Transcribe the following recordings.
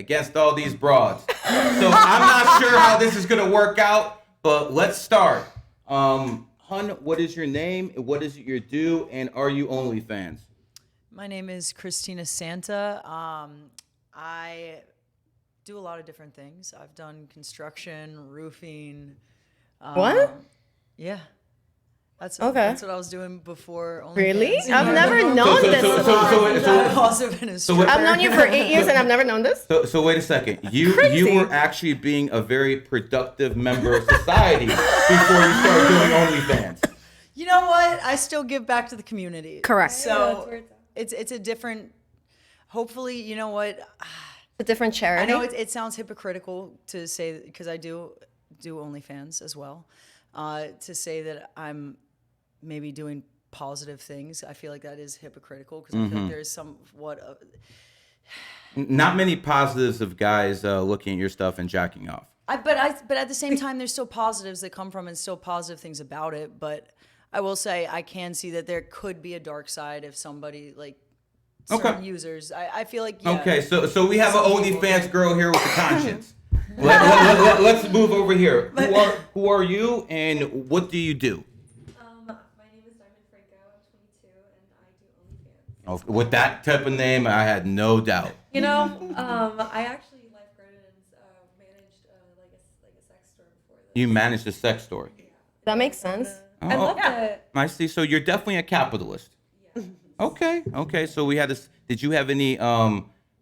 against all these broads. So I'm not sure how this is gonna work out, but let's start. Hun, what is your name? What is your do? And are you OnlyFans? My name is Christina Santa. I do a lot of different things. I've done construction, roofing. What? Yeah. That's Okay. what I was doing before OnlyFans. Really? I've never known this. I've also been a stripper. I've known you for 8 years and I've never known this. So wait a second. You Crazy. were actually being a very productive member of society before you started doing OnlyFans. You know what? I still give back to the community. Correct. So it's a different. Hopefully, you know what? A different charity. I know it sounds hypocritical to say, because I do OnlyFans as well, to say that I'm maybe doing positive things. I feel like that is hypocritical because I feel like there's somewhat. Not many positives of guys looking at your stuff and jacking off. But at the same time, there's still positives that come from it and still positive things about it. But I will say I can see that there could be a dark side if somebody like certain users. I feel like Okay, so we have an OnlyFans girl here with a conscience. Let's move over here. Who are you and what do you do? My name is Diamond Franco. I'm 22 and I do OnlyFans. Oh, with that type of name, I had no doubt. You know, I actually lifeguarded and managed like a sex store before this. You managed a sex store. That makes sense. I loved it. I see. So you're definitely a capitalist. Yeah. Okay. So we had this. Did you have any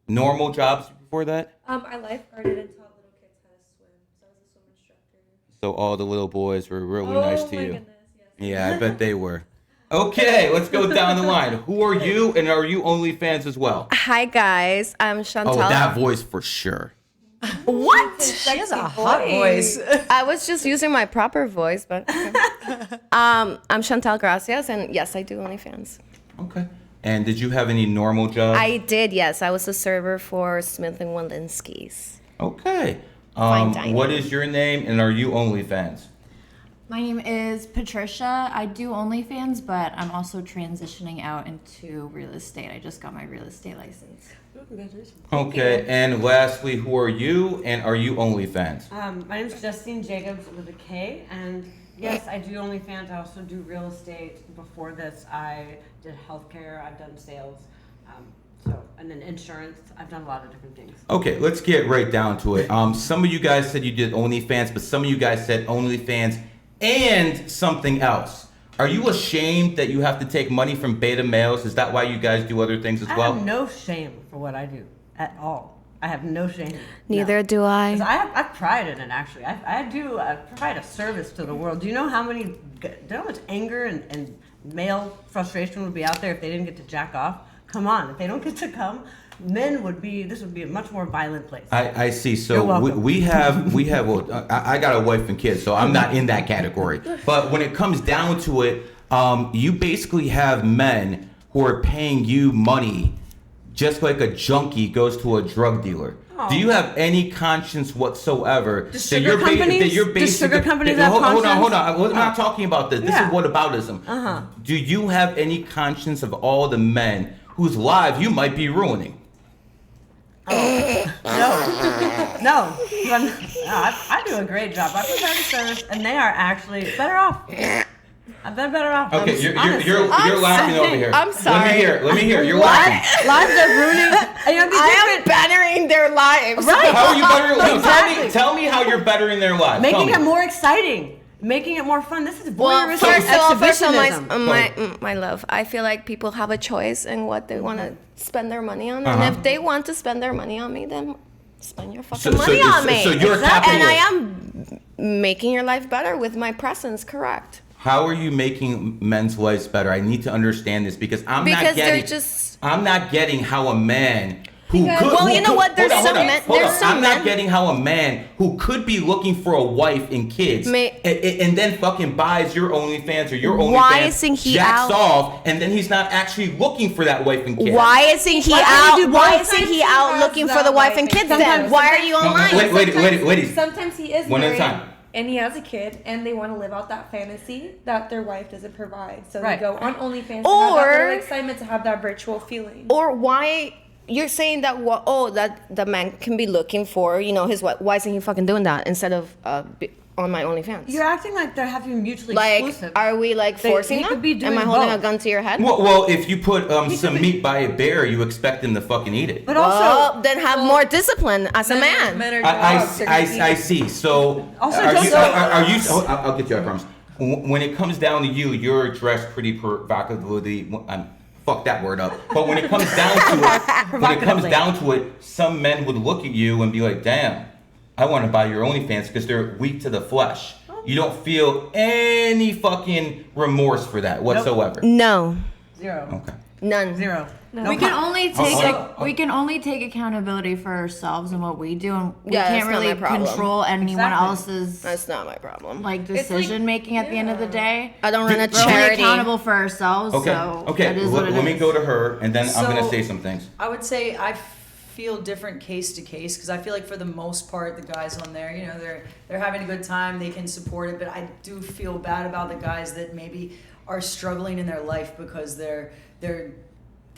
normal jobs before that? I lifeguarded and taught little kids how to swim. So I was a swim instructor. So all the little boys were really nice to my you. goodness, yes. Yeah, I bet they were. Okay, let's go down the line. Who are you, and are you OnlyFans as well? Hi guys, I'm Chantal. Oh, that voice for sure. What? she has a hot voice. I was just using my proper voice, but okay. I'm Chantal Gracias, and yes, I do OnlyFans. Okay. And did you have any normal jobs? I did, yes. I was a server for Smith & Walensky's. Okay. Fine dining. What is your name, and are you OnlyFans? My name is Patricia. I do OnlyFans, but I'm also transitioning out into real estate. I just got my real estate license. Okay. And lastly, who are you, and are you OnlyFans? My name is Justine Jacobs with a K, and yes, I do OnlyFans. I also do real estate. Before this, I did healthcare. I've done sales, and then insurance. I've done a lot of different things. Okay, let's get right down to it. Some of you guys said you did OnlyFans, but some of you guys said OnlyFans and something else. Are you ashamed that you have to take money from beta males? Is that why you guys do other things as well? I have no shame for what I do at all. I have no shame. Neither do I. 'Cause I have pride in it, actually. I do provide a service to the world. Do you know how much anger and male frustration would be out there if they didn't get to jack off? Come on, if they don't get to come, this would be a much more violent place. I see. You're So welcome. we have well, I got a wife and kids, so I'm not in that category. But when it comes down to it, you basically have men who are paying you money just like a junkie goes to a drug dealer. Do you have any conscience whatsoever Do sugar companies have Hold on. conscience? We're not talking about this. This Yeah. is whataboutism. Do you have any conscience of all the men whose lives you might be ruining? No. I do a great job. I provide a service, and they are actually better off. They're better off. Okay, you're Honestly. laughing over here. I'm sorry. Let me hear. You're laughing. Lives are ruining. I am bettering their lives. Right. How are you bettering? No, Exactly. tell me how you're bettering their lives. Making Tell it me. more exciting, making it more fun. This is Well, voyeuristic first of all, exhibitionism. my love, I feel like people have a choice in what they want to spend their money on. Uh-huh. And if they want to spend their money on me, then spend your fucking So- money so- on me. so you're a And capitalist. I am making your life better with my presence, correct? How are you making men's lives better? I need to understand this because I'm Because they're not just... getting how a man who could. Well, who you know could- what? There's hold on, some hold on, men- hold there's on. some I'm not men- getting how a man who could be looking for a wife and kids and then fucking buys your OnlyFans or your OnlyFans, Why isn't he jacks out? off, and then he's not actually looking for that wife and kids. Why isn't he Why can't out? you do Why both? isn't he Sometimes he out has looking for the the wife wife and and kids kids. then? Why are you No, online? wait, ladies. Sometimes he is One at a married time. and he has a kid and they want to live out that fantasy that their wife doesn't provide. So Right. they go on OnlyFans to have Or- that little excitement to have that virtual feeling. Or why you're saying that that the man can be looking for, his wife. Why isn't he fucking doing that instead of on my OnlyFans? You're acting like they're having mutually Like, exclusive. are we forcing he them? could be doing Am I holding both. a gun to your head? Well, if you put some meat by a bear, you expect him to fucking eat it. But also, Then have more discipline as a man. Men are I dogs. They're gonna I eat. see. So Also, are you? don't- Are you? I'll get you. I promise. When it comes down to you, you're dressed pretty provocatively. Fuck that word up. But when it comes down to it, some men would look at you and be like, "Damn, I want to buy your OnlyFans," because they're weak to the flesh. You don't feel any fucking remorse for that whatsoever. No, zero. Okay. none. Zero. No. We can only take Oh, we can only take accountability for ourselves and what we do, and we Yeah, can't that's not really my problem. control anyone Exactly. else's That's not my problem. decision making at the end of the day. I don't run a We're only charity. accountable for ourselves. Okay. So Okay. that is what it Let me is. go to her, and then I'm gonna So- say some things. I would say I feel different case to case because I feel like for the most part the guys on there, they're having a good time, they can support it, but I do feel bad about the guys that maybe are struggling in their life because they're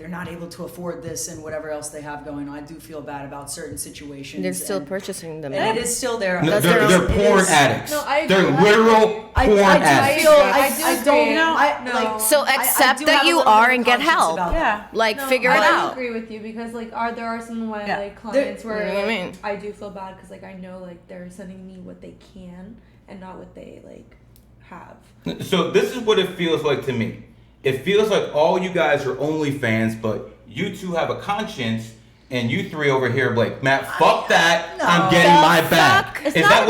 not able to afford this and whatever else they have going on. I do feel bad about certain situations. They're still and, purchasing them. and it is still there. No, That's they're their they're own- porn it is- addicts. No, I They're agree. literal I porn do addicts. feel I I do don't agree. know. So I accept do that have a you little bit are of and get conscience help. about that. Yeah. Figure it I out. agree with you because there are some of my Yeah. clients where You know what I mean? I do feel bad because I know they're sending me what they can and not what they have. So this is what it feels like to me. It feels like all you guys are OnlyFans, but you two have a conscience, and you three over here like, Matt, fuck that. no. I'm getting The my back. fuck? Is that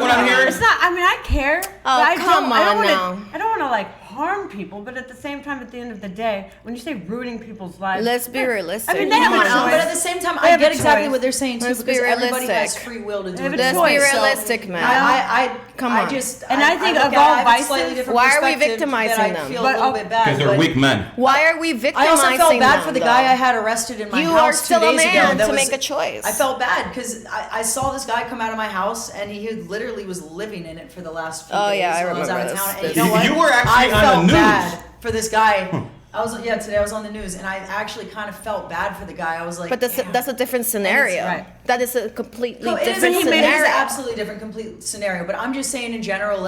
what I'm hearing? It's not. I mean, I care. Oh, but I come don't, I don't on wanna, now. I don't want to harm people, but at the same time, at the end of the day, when you say ruining people's lives, Let's be realistic. I mean, they have Come a on. choice. But at the same time, They I have a get exactly choice. what they're saying too Let's be because everybody has realistic. free will to do have it. a Let's choice. be So- realistic, man. Come on. I just And I think look of at all it, I have a slightly vices- different Why are we perspective victimizing that I them? feel But, a little bit bad. Because they're but weak men. Why are we I victimizing also felt bad them, for the though? guy I had arrested in my You house are 2 still a days ago. man That to was- make a choice. I felt bad because I saw this guy come out of my house and he literally was living in it for the last few Oh, days yeah, I while I was out remember of town. this. And you know what? You were actually I on felt the news. bad for this guy. Today I was on the news and I actually kind of felt bad for the guy. I was like, But damn. that's a different scenario. right. That is a completely No, it is, different it is scenario. an absolutely different, complete scenario. But I'm just saying in general,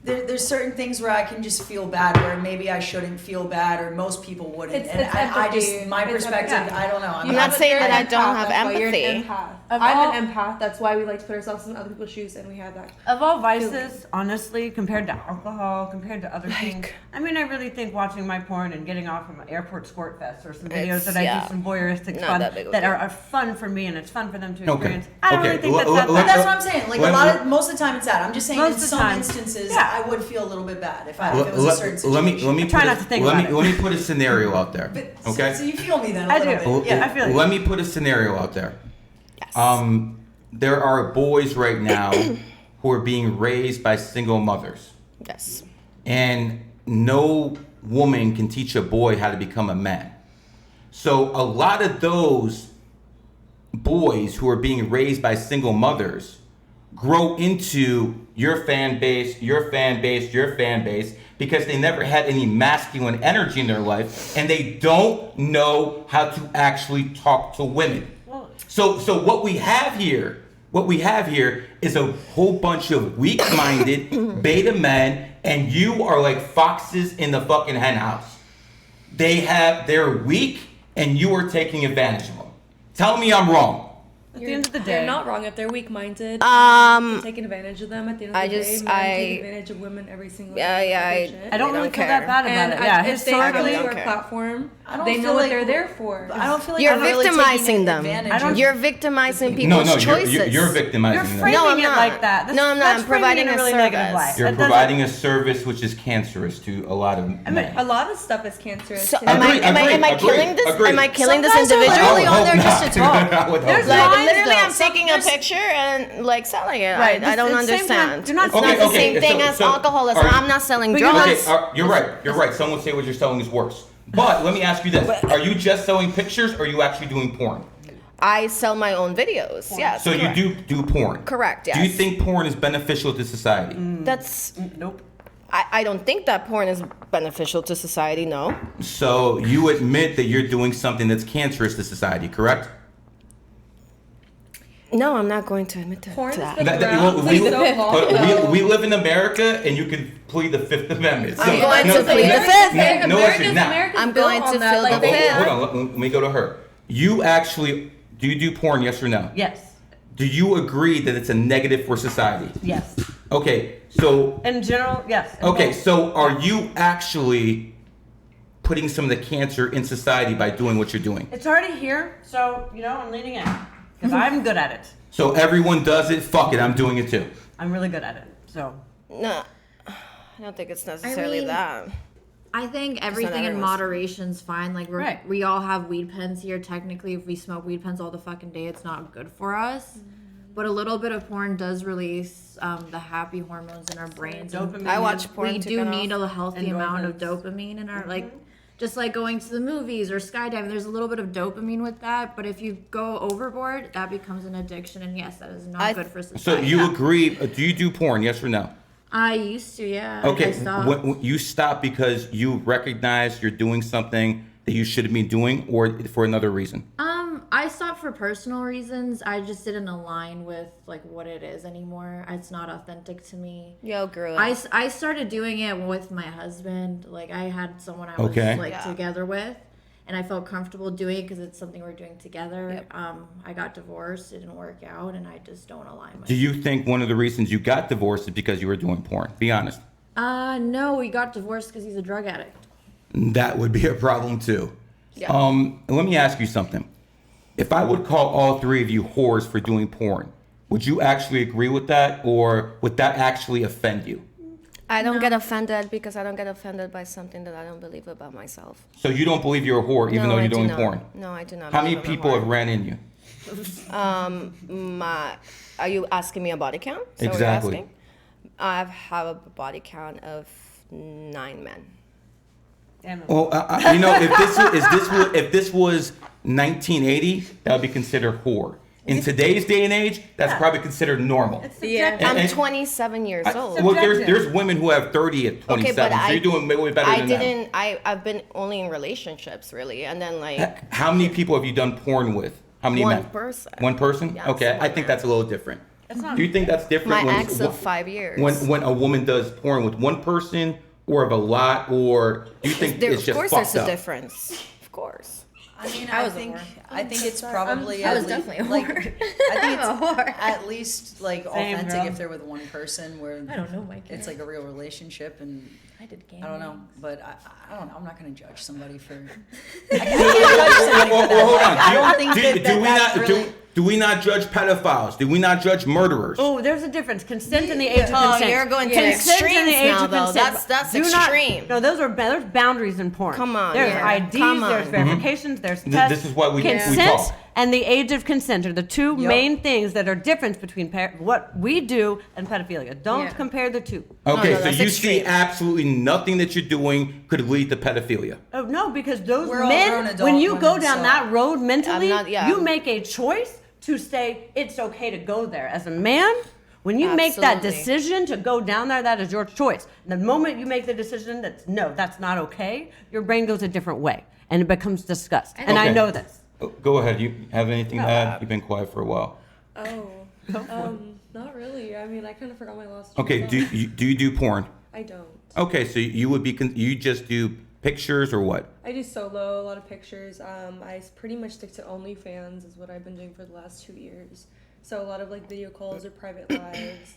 there's certain things where I can just feel bad, where maybe I shouldn't feel bad, or most people wouldn't. It's I just, empathy. my It's perspective, empathy. I don't know. I'm not saying that I don't have empathy. I'm an empath. That's why we like to put ourselves in other people's shoes, and we have that. Of all vices, honestly, compared to alcohol, compared to other things, I mean, I really think watching my porn and getting off from an airport squirt fest or some videos It's- that I yeah. do some voyeuristic Not fun that big of a that deal. are fun for me and it's fun for them to Okay. experience. I don't Okay. really think that's that Let- But bad. that's what I'm saying. Like most of the time, it's that. I'm just saying Most in of the some time. instances, Yeah. I would feel a little bit bad if it was a certain situation. let me try put not a- to think let about me it. let me put a scenario out there. But, Okay. So you feel me then a I little do. bit. Yeah, I feel you. Let me put a scenario out there. Yes. There are boys right now who are being raised by single mothers, Yes. and no woman can teach a boy how to become a man. So a lot of those boys who are being raised by single mothers grow into your fan base, your fan base, your fan base, because they never had any masculine energy in their life, and they don't know how to actually talk to women. So what we have here is a whole bunch of weak-minded beta men, and you are like foxes in the fucking hen house. They're weak, and you are taking advantage of them. Tell me I'm wrong. At the end of the You're day, not wrong if they're weak-minded. Taking advantage of them at the end of I the just- day. Men I- take advantage of women every single Yeah, day. yeah, That's I- bullshit. I don't They really don't feel care. that bad about And it. Yeah, if they come historically, to our care. platform, I don't they feel know what like- they're there for. I don't feel like You're I'm really victimizing taking them. advantage of- You're victimizing No, people's no, choices. you're victimizing You're them. framing No, I'm it not. like that. No, I'm not. That's I'm framing providing it in a really negative service. light. You're That doesn't- providing a service which is cancerous to a lot of men. A lot of stuff is cancerous. So too. am I Agreed. killing this? Am I killing this Some guys are individual? literally on there just to talk. I would hope There's not. Like lines, literally, though. I'm taking a picture and like selling it. Right, I don't at the same time, understand. you're not It's not the Okay, same thing so- as so alcoholism. are you- I'm not selling But you're drugs. not- Okay, you're right. Some would say what you're selling is worse. But let me ask you this: are you just selling pictures, or are you actually doing porn? I sell my own videos. Yes. So correct. you do porn. Correct, Do you yes. think porn is beneficial to society? That's Nope. I don't think that porn is beneficial to society, no. So you admit that you're doing something that's cancerous to society, correct? No, I'm not going to admit to Porn that. has been That- around we, for so long. we live in America, and you can plead the Fifth Amendment. So, I'm going to plead the America's- fifth. No, actually, not. America's I'm built going on to that. fill Like, the they fifth. have- Hold on, let me go to her. You actually, do you do porn, yes or no? Yes. Do you agree that it's a negative for society? Yes. Okay, so, In general, yes. In okay, both. so are you actually putting some of the cancer in society by doing what you're doing? It's already here, so, I'm leaning in. Because I'm good at it. So everyone does it, fuck it, I'm doing it too. I'm really good at it. So, No, I don't think it's necessarily mean, that. I think everything in everyone's- moderation's fine. Like Right. we all have weed pens here. Technically, if we smoke weed pens all the fucking day, it's not good for us. But a little bit of porn does release the happy hormones in our brains. and dopamine. I watch porn we to do get need off. a healthy amount of Endorphins. dopamine in our just like going to the movies or skydiving. There's a little bit of dopamine with that, but if you go overboard, that becomes an addiction. And yes, that is not good for So society. you agree, do you do porn, yes or no? I used to, yeah. Okay, I stopped. when you stop because you recognize you're doing something that you shouldn't be doing, or for another reason? I stopped for personal reasons. I just didn't align with like what it is anymore. It's not authentic to me. Yo, girl. I started doing it with my husband. Like I had someone I was Okay. Yeah. together with, and I felt comfortable doing it because it's something we're doing together. Yep. I got divorced. It didn't work out, and I just don't align with. Do you think one of the reasons you got divorced is because you were doing porn? Be honest. No, we got divorced because he's a drug addict. That would be a problem too. Yeah. Let me ask you something. If I would call all three of you whores for doing porn, would you actually agree with that, or would that actually offend you? I don't get offended because I don't get offended by something that I don't believe about myself. So you don't believe you're a whore even No, though I you're do doing not. porn? No, I do not. How many believe I'm a people whore. have ran in you? Are you asking me a body count? Is that what you're Exactly. asking? I have a body count of 9 men. damn it. Well, if this was 1980, that would be considered whore. In today's day and age, that's probably considered normal. It's subjective. I'm And- 27 years old. Well, Subjective. there's women who have 30 at 27, so you're doing way better than them. I've been only in relationships really, and then like How many people have you done porn with? How many One men? person. One person? Yes, Okay, I one think man. that's a little different. not- Do you think that's different my when ex of 5 years. when a woman does porn with one person, or of a lot, or do you think There, it's of just course, fucked there's up? a difference. Of course. I mean, I I was a think whore. I think it's probably I was at definitely a like whore. I think I'm a whore. it's at least like Same, authentic girl. if they're with one person where I don't know, Mike. it's like a real relationship and I did game. I don't know, but I don't know. I'm not going to judge somebody for. I can't judge somebody for that. Well, hold on. I don't think do we that's not really. do we not judge pedophiles? Do we not judge murderers? Oh, there's a difference. Consent and the age of Oh, consent. you're going to Consent and extremes the age now, of though. consent. That's Do not- extreme. no, there's boundaries in porn. Come on, There's yeah. IDs, Come there's on. verifications, there's Th- tests. this is why we consent talk. and the age of consent are the two Yep. main things that are different between what we do and pedophilia. Don't Yeah. compare the two. Okay, no, so that's you see extreme. absolutely nothing that you're doing could lead to pedophilia. Oh no, because those We're all grown men, adult when you go women, down so- that road mentally, yeah. you make a choice to say it's okay to go there. As a man, when you make that Absolutely. decision to go down there, that is your choice. The moment you make the decision that's not okay, your brain goes a different way and it becomes disgust. And I Okay. know this. Go ahead. You have anything to add? You've been quiet for a while. Oh, not really. I mean, I kind of forgot my last. Okay, do you do porn? I don't. Okay, so you would be you just do pictures or what? I do solo, a lot of pictures. Pretty much stick to OnlyFans is what I've been doing for the last 2 years. So a lot of like video calls or private lives.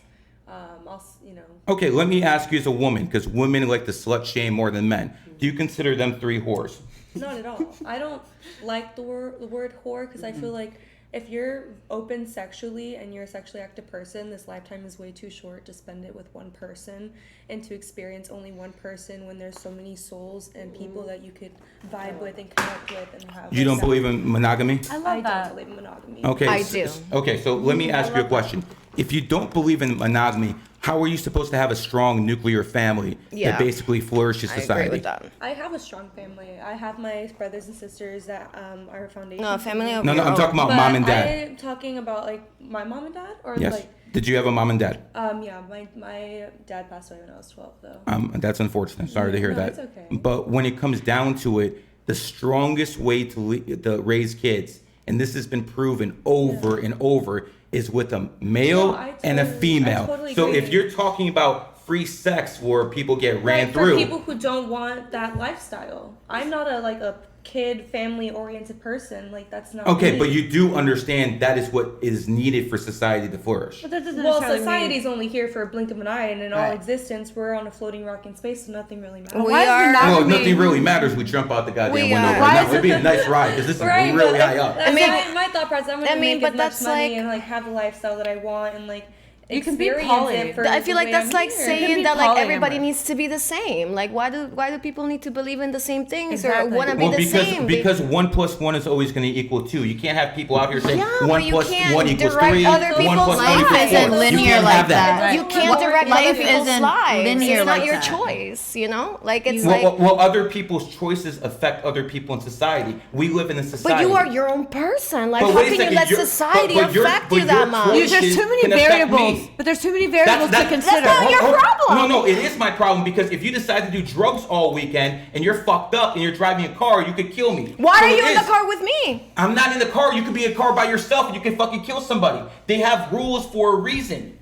Okay, let me ask you as a woman, because women like to slut shame more than men. Do you consider them three whores? Not at all. I don't like the word whore because I feel like if you're open sexually and you're a sexually active person, this lifetime is way too short to spend it with one person and to experience only one person when there's so many souls and people that you could vibe with and connect with and have. You don't believe in monogamy? I love I that. don't believe in monogamy. Okay. I do. Okay, so let me ask you a question. If you don't believe in monogamy, how are you supposed to have a strong nuclear family Yeah. that basically flourishes I society? agree with that. I have a strong family. I have my brothers and sisters that are a foundation. No, to family me. of No, your I'm own. talking about But mom and dad. I'm talking about like my mom and dad, or Yes. like Did you have a mom and dad? Yeah, my dad passed away when I was 12, though. That's unfortunate. Sorry to hear No, that. it's okay. But when it comes down to it, the strongest way to raise kids, and this has been proven over and over, is with a male No, I and a totally- female. I totally So agree. if you're talking about free sex where people get ran Like, through, for people who don't want that lifestyle. I'm not a kid, family-oriented person. Like, that's not okay, me. but you do understand that is what is needed for society to flourish. But that doesn't Well, necessarily society's mean. only here for a blink of an eye, and in all Right. existence, we're on a floating rock in space, so nothing really matters. We Why is are. monogamy- Well, if nothing really matters, we jump out the goddamn We window are. right Why now. is It'd be a nice ride because this is Right, really but high up. That's I mean- my thought process. I'm gonna make but as much that's money like- and have the lifestyle that I want and You can be experience poly. it for I the feel like way that's I'm like here. It could be saying that like everybody polyamorous. needs to be the same. Like why do people need to believe in the same things Exactly. or want to be Well, the same? because 1 + 1 is always going to equal 2. You can't have people out here saying Yeah, 1 but you + can't 1 = direct 3, other 1 people's + 1 lives. = 4. Life isn't You linear can't like have that. that. You can't direct Life other people's isn't lives. linear It's not like your that. choice, you know? Like it's Well, like well, other people's choices affect other people in society. We live in a society. but you are your own person. Like But how wait a can you second, let your- society but your- affect but you that your much? choice- There's too many can affect variables. me. But there's too many variables to consider. not your problem. No, it is my problem because if you decide to do drugs all weekend and you're fucked up and you're driving a car, you could kill me. Why So are it you in the is. car with me? I'm not in the car. You could be in a car by yourself and you can fucking kill somebody. They have rules for a reason.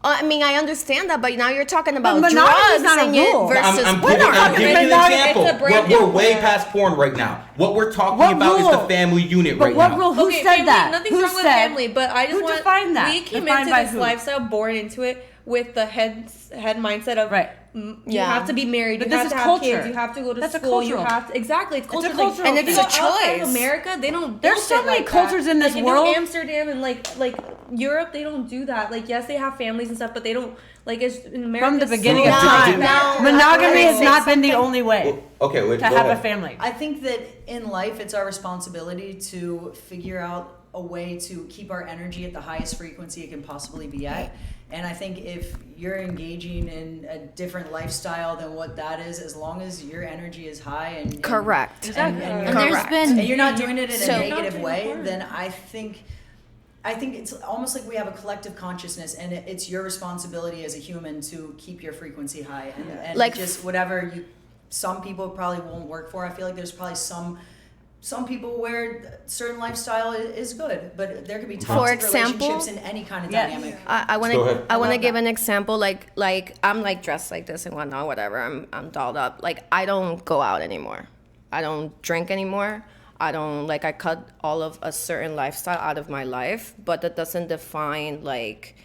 I mean, I understand that, but now you're talking about monogamy is drugs not a and you rule. versus I'm porn. giving you an Monogamy, example. it's a brand We're new way rule. past porn right now. What we're talking What about is the rule? family unit But right what now. rule? Who Okay, said family, that? Nothing's Who wrong with said? family, but I just Who want defined that? we came Defined into by this who? lifestyle, born into it with the head mindset of Right. You Yeah. have to be married, But you this have is to have culture. kids, you have to go to That's a school, you cultural- have to exactly. It's culture. cultural And it's a outside of choice. America, they don't. There's build so it many like cultures that. in this like, world. You know, Amsterdam and like Europe, they don't do that. Like yes, they have families and stuff, but they don't like it's in America. From the beginning No, of no, time, no. monogamy I has say not been the something. only way Okay, wait, to go have a ahead. family. I think that in life, it's our responsibility to figure out a way to keep our energy at the highest frequency it can possibly be at. And I think if you're engaging in a different lifestyle than what that is, as long as your energy is high and Correct. and And you're, there's Correct. been and you're not doing it in So- a You're not negative doing way, harm. then I think it's almost like we have a collective consciousness, and it's your responsibility as a human to keep your frequency high, and Like- just whatever you. Some people probably won't work for. I feel like there's probably some people where certain lifestyle is good, but there could be toxic example- relationships in any kind of Yes. dynamic. I want Go to ahead. I want to love give that. an example like I'm like dressed like this and whatnot, whatever. I'm dolled up. Like I don't go out anymore. I don't drink anymore. I don't like I cut all of a certain lifestyle out of my life, but that doesn't define like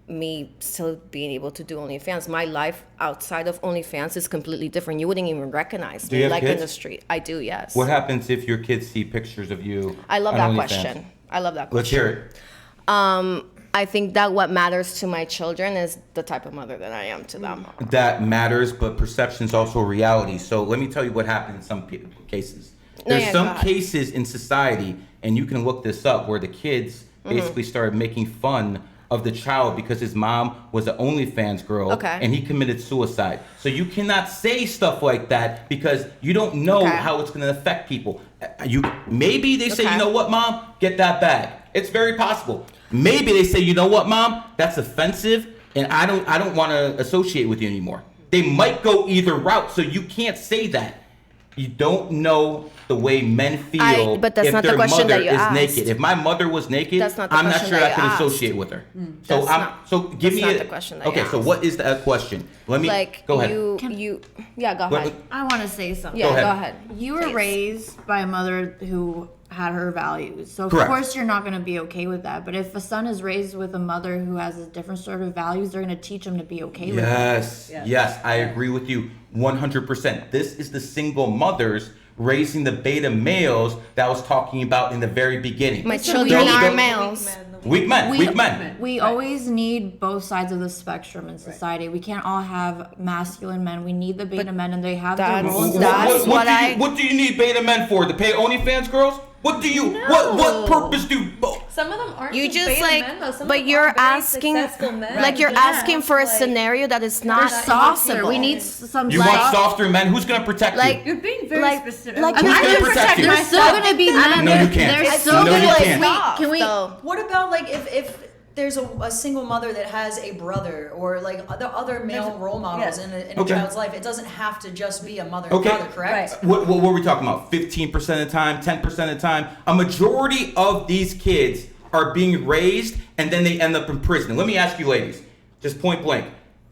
me still being able to do OnlyFans. My life outside of OnlyFans is completely different. You wouldn't even recognize Do you me have like in kids? the street. I do, yes. What happens if your kids see pictures of you? I love on that OnlyFans? question. I love that question. Let's hear it. I think that what matters to my children is the type of mother that I am to them. That matters, but perception is also reality. So let me tell you what happened in some cases. No, There's yeah, some go ahead. cases in society, and you can look this up, where the kids Mm-hmm. basically started making fun of the child because his mom was an OnlyFans girl, Okay. and he committed suicide. So you cannot say stuff like that because you don't know Okay. how it's going to affect people. You maybe they say, Okay. you know what, mom, get that bag. It's very possible. Maybe they say, you know what, mom, that's offensive, and I don't want to associate with you anymore. They might go either route, so you can't say that. You don't know the way men feel but that's if not the their question mother that you is asked. naked. If my mother was naked, That's not the I'm not question sure that I could you asked. associate with her. That's So not- so give that's me not a, the question that okay, you so asked. what is that question? Let me Like go ahead. yeah, go What- ahead. I want to say something. Yeah, ahead. go ahead. You were Please. raised by a mother who had her values. So of Correct. course you're not going to be okay with that. But if a son is raised with a mother who has a different sort of values, they're going to teach him to be okay with it. Yes, I agree with you 100%. This is the single mothers raising the beta males that I was talking about in the very beginning. My So children we- are Don't- males. Weak men, We- weak men. We always need both sides of the spectrum in society. We can't all have masculine men. We need the beta men, and they have their that's- roles. that's what I- What do you need beta men for? To pay OnlyFans girls? What do you? What purpose do? Some of them aren't. You just beta like, men, though. Some of but them you're are very asking, successful men. like you're Yeah. asking for a Like- scenario that is They're not softer. possible. We need some. You want softer men? Who's gonna protect Like- you? You're being very Like- specific. like I'm you're not gonna gonna protect protect you. There's still myself. gonna be men. No, you can't. There's I still No, feel you gonna like can't. Can we? though. What about like if there's a single mother that has a brother or like the other male role models in a Okay. child's life. It doesn't have to just be a mother Okay. and father, correct? Right. What were we talking about? 15% of the time, 10% of the time. A majority of these kids are being raised and then they end up in prison. Let me ask you, ladies, just point blank: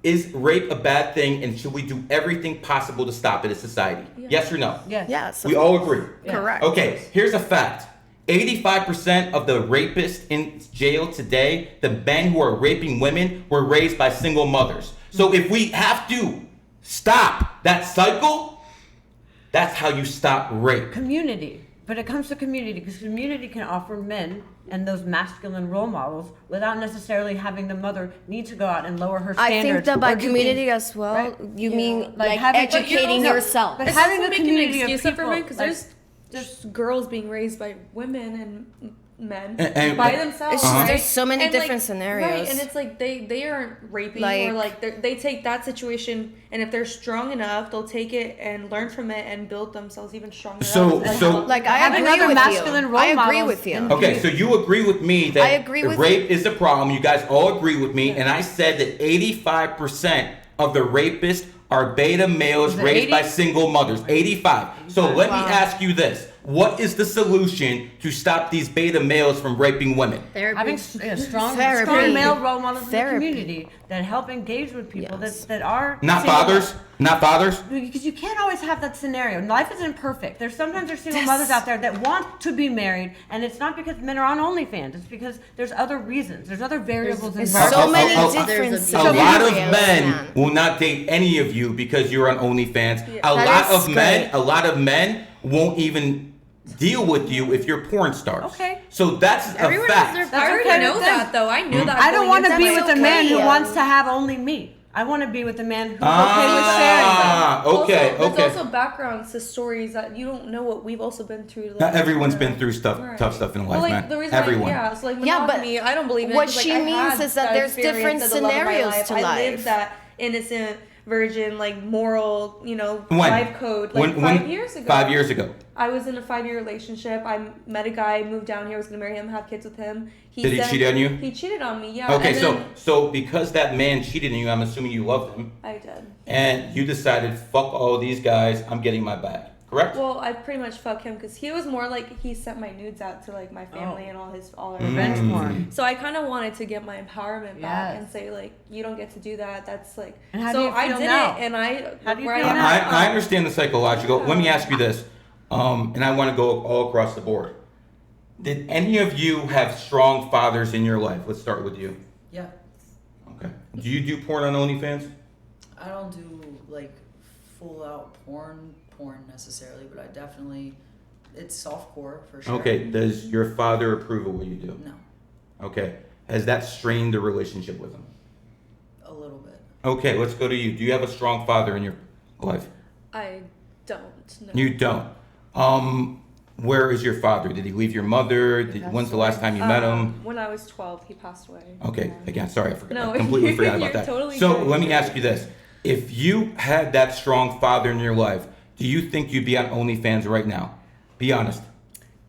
is rape a bad thing, and should we do everything possible to stop it as society? Yes or no? Yes. Yes. We all agree. Correct. Okay, here's a fact. 85% of the rapists in jail today, the men who are raping women, were raised by single mothers. So if we have to stop that cycle, that's how you stop rape. Community. But it comes to community because community can offer men and those masculine role models without necessarily having the mother need to go out and lower her I standards. think that by or do community things, as well, right? you mean Like like having- educating But yourself. But It's having also a making community an of excuse people, for men because like, there's girls being raised by women and men And- by themselves. It's just right? there's so many And, different like, seniorios. Right, and it's like they aren't raping Like- or like they take that situation, and if they're strong enough, they'll take it and learn from it and build themselves even stronger. So- as so- adults. Like I Having agree other with masculine you. role I agree models with you. in- Okay, so you agree with me that I agree with rape is a problem. You guys all agree with me, and I said that 85% of the rapists are beta males Is it raised 80? by single mothers. 85. So let me Wow. ask you this: what is the solution to stop these beta males from raping women? Having strong Therapy. male role models Therapy. in the community that help engage with people Yes. that are Not single fathers. Not fathers. Because you can't always have that scenario. Life isn't perfect. Sometimes there's single Yes. mothers out there that want to be married, and it's not because men are on OnlyFans. It's because there's other reasons. There's other variables There's involved. so many a- different there's A lot of scenarios, men man. will not date any of you because you're on OnlyFans. A That lot is of men, great. a lot of men won't even deal with you if you're porn stars. Okay. So that's Everyone a has fact. their. That's I already okay know with that them. though. I knew that. I don't going want to into be it. with a man who okay. wants to have only me. I want to be with a man who's okay with sharing them. Ah, okay, also, okay. There's also backgrounds to stories that you don't know what we've also been through. To, Not everyone's you been know. through Right. tough stuff in life, Well, like, man. the reason Everyone. so like Yeah, but monogamy, I don't believe in it. what 'cause, like, she I means had is that there's experience different of the love of my scenarios life. to I life. lived that innocent, virgin, like moral, When? life code, like 5 years ago. 5 years ago. I was in a 5-year relationship. I met a guy, moved down here, was gonna marry him, have kids with him. Did he cheat on you? He cheated on me, yeah. Okay, and then so because that man cheated on you, I'm assuming you loved him, I did. and you decided, fuck all these guys, I'm getting my bag. Correct? Well, I pretty much fuck him because he was more like he sent my nudes out to like my family and all our Revenge friends. porn. So I kind of wanted to get my empowerment back Yes. and say like you don't get to do that. That's like. And how so do you I feel did now? it, and I. How do you where feel am now? now, I understand the psychological. Let me ask you this, and I want to go all across the board. Did any of you have strong fathers in your life? Let's start with you. Yeah. Okay. Do you do porn on OnlyFans? I don't do like full out porn necessarily, but I definitely it's softcore for sure. Okay. Does your father approve of what you do? No, Okay. Has that strained the relationship with him? a little bit. Okay, let's go to you. Do you have a strong father in your life? I don't. No. You don't. Where is your father? Did he leave your mother? When's the last time you met him? When I was 12, he passed away. Okay, Yeah. again, sorry, I forgot. No, I completely forgot you're about that. totally So good. let me ask you this: if you had that strong father in your life, do you think you'd be on OnlyFans right now? Be honest.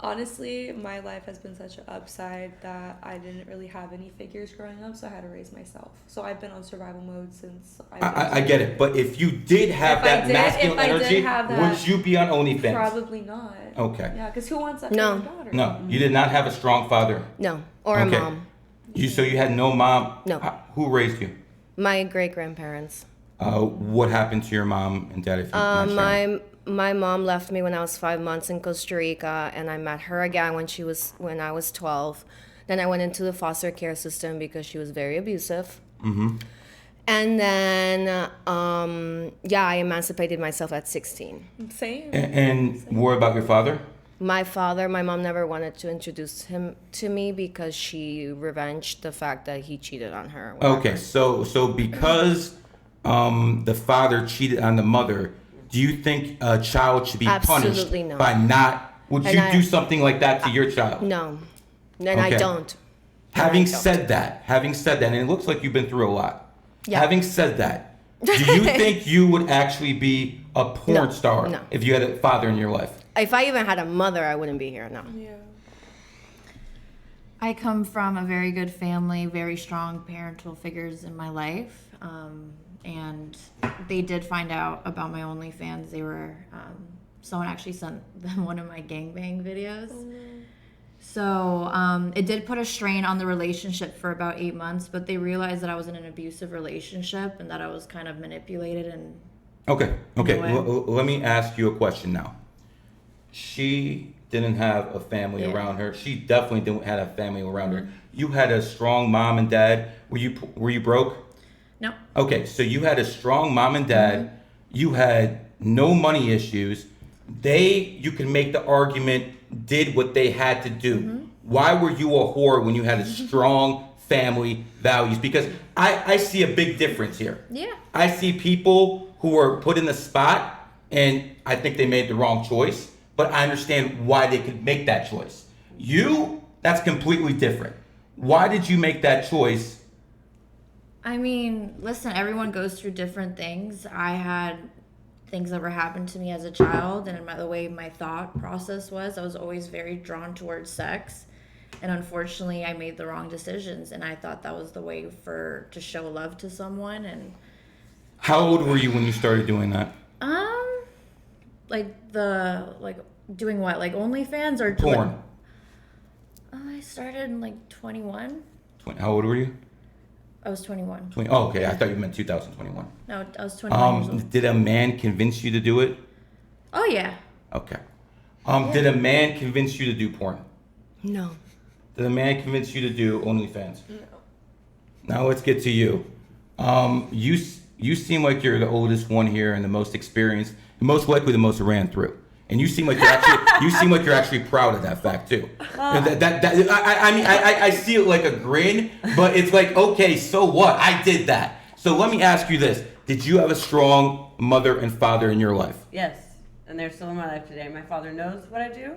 Honestly, my life has been such an upside that I didn't really have any figures growing up, so I had to raise myself. So I've been on survival mode since I get it, but if you did have If that I did- masculine if I did energy, have that- would you be on OnlyFans? Probably not. Okay. Yeah, because who wants that No. for their daughter? No, you did not have a strong father. No, or Okay. a mom. So you had no mom. No. Who raised you? My great grandparents. What happened to your mom and dad? If you mind sharing? My mom left me when I was 5 months in Costa Rica, and I met her again when I was 12. Then I went into the foster care system because she was very abusive. Mm-hmm. And then, I emancipated myself at 16. Same. And what about your father? My father, my mom never wanted to introduce him to me because she revenged the fact that he cheated on her. Okay, so because the father cheated on the mother, do you think a child should be Absolutely punished no. by not? Would And you I- do something like that to your child? No, and I Okay. don't. Having I don't. said that, and it looks like you've been through a lot. Yeah. Having said that, do you think you would actually be a porn No, star no. if you had a father in your life? If I even had a mother, I wouldn't be here now. Yeah. I come from a very good family, very strong parental figures in my life. And they did find out about my OnlyFans. They were, someone actually sent them one of my gangbang videos. Oh, no. So it did put a strain on the relationship for about 8 months, but they realized that I was in an abusive relationship and that I was kind of manipulated. And Okay. Let me ask you a question now. She didn't have a family around her. She definitely didn't have a family around her. You had a strong mom and dad. Were you broke? No. Okay, so you had a strong mom and dad. You had no money issues. You can make the argument, did what they had to do. Why were you a whore when you had a strong family values? Because I see a big difference here. Yeah. I see people who are put in the spot, and I think they made the wrong choice, but I understand why they could make that choice. That's completely different. Why did you make that choice? I mean, listen, everyone goes through different things. I had things that were happened to me as a child, and the way my thought process was, I was always very drawn towards sex. And unfortunately, I made the wrong decisions, and I thought that was the way to show love to someone. And how old were you when you started doing that? Doing what? Like OnlyFans or porn? I started in like 21. How old were you? I was 21. Oh, okay. I thought you meant 2021. No, I was 21 years old. Did a man convince you to do it? Oh, yeah. Okay. Did a man convince you to do porn? No. Did a man convince you to do OnlyFans? No. Now let's get to you. You seem like you're the oldest one here and the most experienced, and most likely the most ran through. And you seem like you're actually proud of that fact too. I see it like a grin, but it's like, okay, so what? I did that. So let me ask you this: did you have a strong mother and father in your life? Yes, and they're still in my life today. My father knows what I do.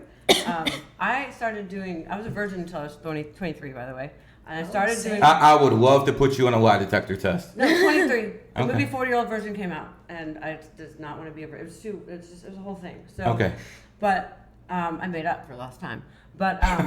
I was a virgin until I was 23, by the way. And I started doing... I would love to put you on a lie detector test. No, 23. The Okay. movie 40-Year-Old Virgin came out, and I just not want to be a virgin. It was a whole thing. So, Okay. But I made up for lost time. But but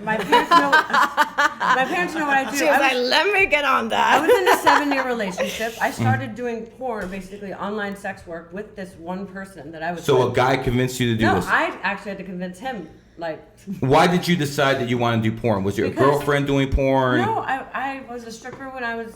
my parents know what I do. She was like, let me get on that. I was in a 7-year relationship. I started doing porn, basically online sex work, with this one person that I was So with. a guy convinced you to do this? No, I actually had to convince him. Why did you decide that you want to do porn? Was your girlfriend doing porn? No, I was a stripper when I was,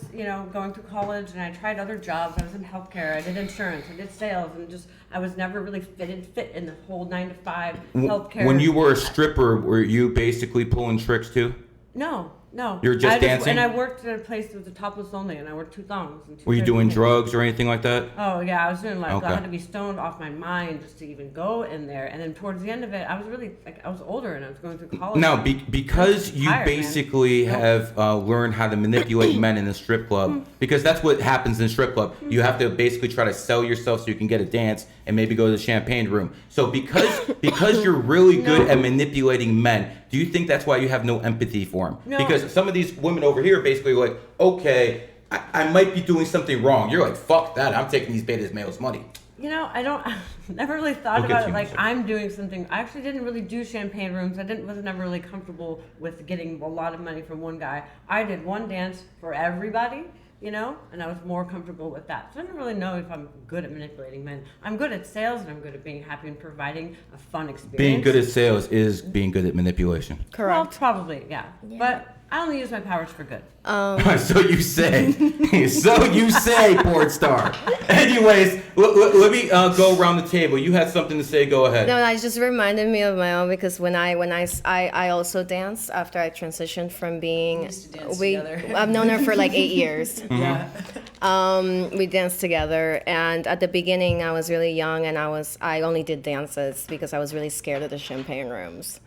going through college, and I tried other jobs. I was in healthcare. I did insurance. I did sales, and I was never really fit in the whole 9-to-5 healthcare. When you were a stripper, were you basically pulling tricks too? No. You're just dancing? And I worked at a place that was a topless only, and I worked 2 thongs. And 2 Were you pairs doing of drugs or anything like that? Oh, yeah, I was doing Okay. I had to be stoned off my mind just to even go in there. And then towards the end of it, I was really, I was older and I was going through college. Now, because you tired, basically have learned how to manipulate men in a strip club, because that's what happens in a strip club. You have to basically try to sell yourself so you can get a dance and maybe go to the champagne room. So because you're really good at manipulating men, do you think that's why you have no empathy for them? No. Because some of these women over here basically like, okay, I might be doing something wrong. You're like, fuck that. I'm taking these beta males' money. I never really thought We'll get about to it you like in a second. I'm doing something. I actually didn't really do champagne rooms. Was never really comfortable with getting a lot of money from one guy. I did one dance for everybody, and I was more comfortable with that. So I don't really know if I'm good at manipulating men. I'm good at sales, and I'm good at being happy and providing a fun experience. Being good at sales is being good at manipulation. Correct. Well, probably, yeah. But I only use my powers for good. So you say. So you say, porn star. Anyways, let me go around the table. You had something to say. Go ahead. No, that just reminded me of my own, because when I also danced after I transitioned from being. We used to dance together. I've known her for like 8 years. Yeah. We danced together, and at the beginning I was really young, and I only did dances because I was really scared of the champagne rooms.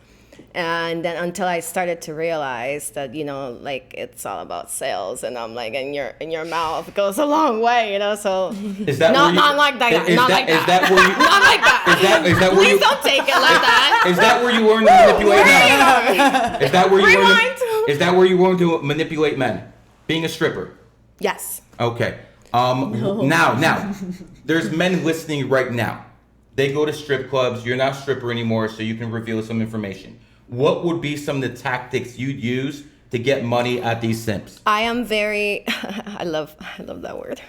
And then until I started to realize that, it's all about sales, and I'm like, and your mouth goes a long way, so Is that not where you, like that. Is Not that, like is that. that where you? Not like that. Is that where Please you? don't take it like that. Is that where you learned to manipulate men? Is that where you learned? Rewind. Is that where you learned to manipulate men? Being a stripper. Yes. Okay. Now, there's men listening right now. They go to strip clubs. You're not a stripper anymore, so you can reveal some information. what would be some of the tactics you'd use to get money at these simps? I am very. I love that word.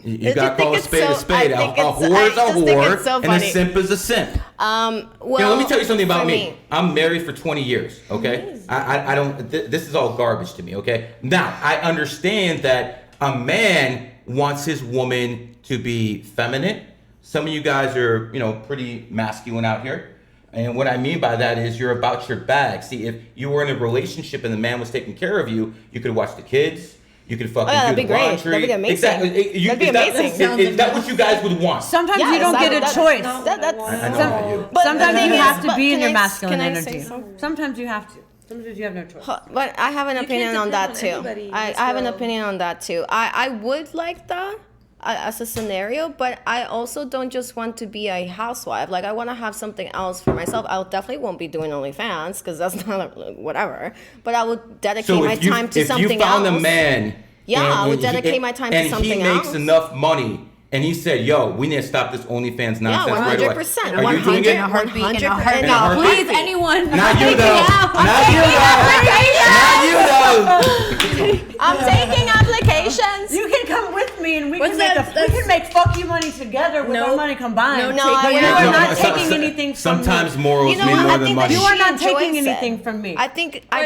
You gotta call a spade a spade. A whore is a whore, and a simp is a simp. Well, Let me tell you something about for me. I'm married for 20 years. Okay, I don't. This is all garbage to me. Okay, now I understand that a man wants his woman to be feminine. Some of you guys are, pretty masculine out here. And what I mean by that is you're about your bag. See, if you were in a relationship and the man was taking care of you, you could watch the kids. You could fucking that'd do be the great. laundry. That'd be amazing. Exactly. That'd be amazing. Is that what you guys would want? Sometimes you Yes, don't get a choice. I know how you. But Sometimes the you thing have is- to but be in can your I- masculine can I say energy. something? Sometimes you have to. Sometimes you have no choice. But I have an opinion on that depend on too. anybody in I this have an world. opinion on that too. I would like that as a scenario, but I also don't just want to be a housewife. Like I want to have something else for myself. I definitely won't be doing OnlyFans because that's not whatever. But I would dedicate So my time to something else. if you found a man, Yeah, I would and dedicate my time to something and he makes else. enough money, and he said, "Yo, we need to stop this OnlyFans nonsense right away." 100%. Are you doing it? 100%. In a heartbeat? Please, anyone. Not you though. Not you though. Not you though. I'm taking applications. You can come with me and we What's can that? we can make fuck you money together with our money combined. No, but I you wouldn't. are No, not so- taking so- anything from me. Sometimes morals You know mean what? more I than think money. that You are not she taking enjoys anything it. from me. I think I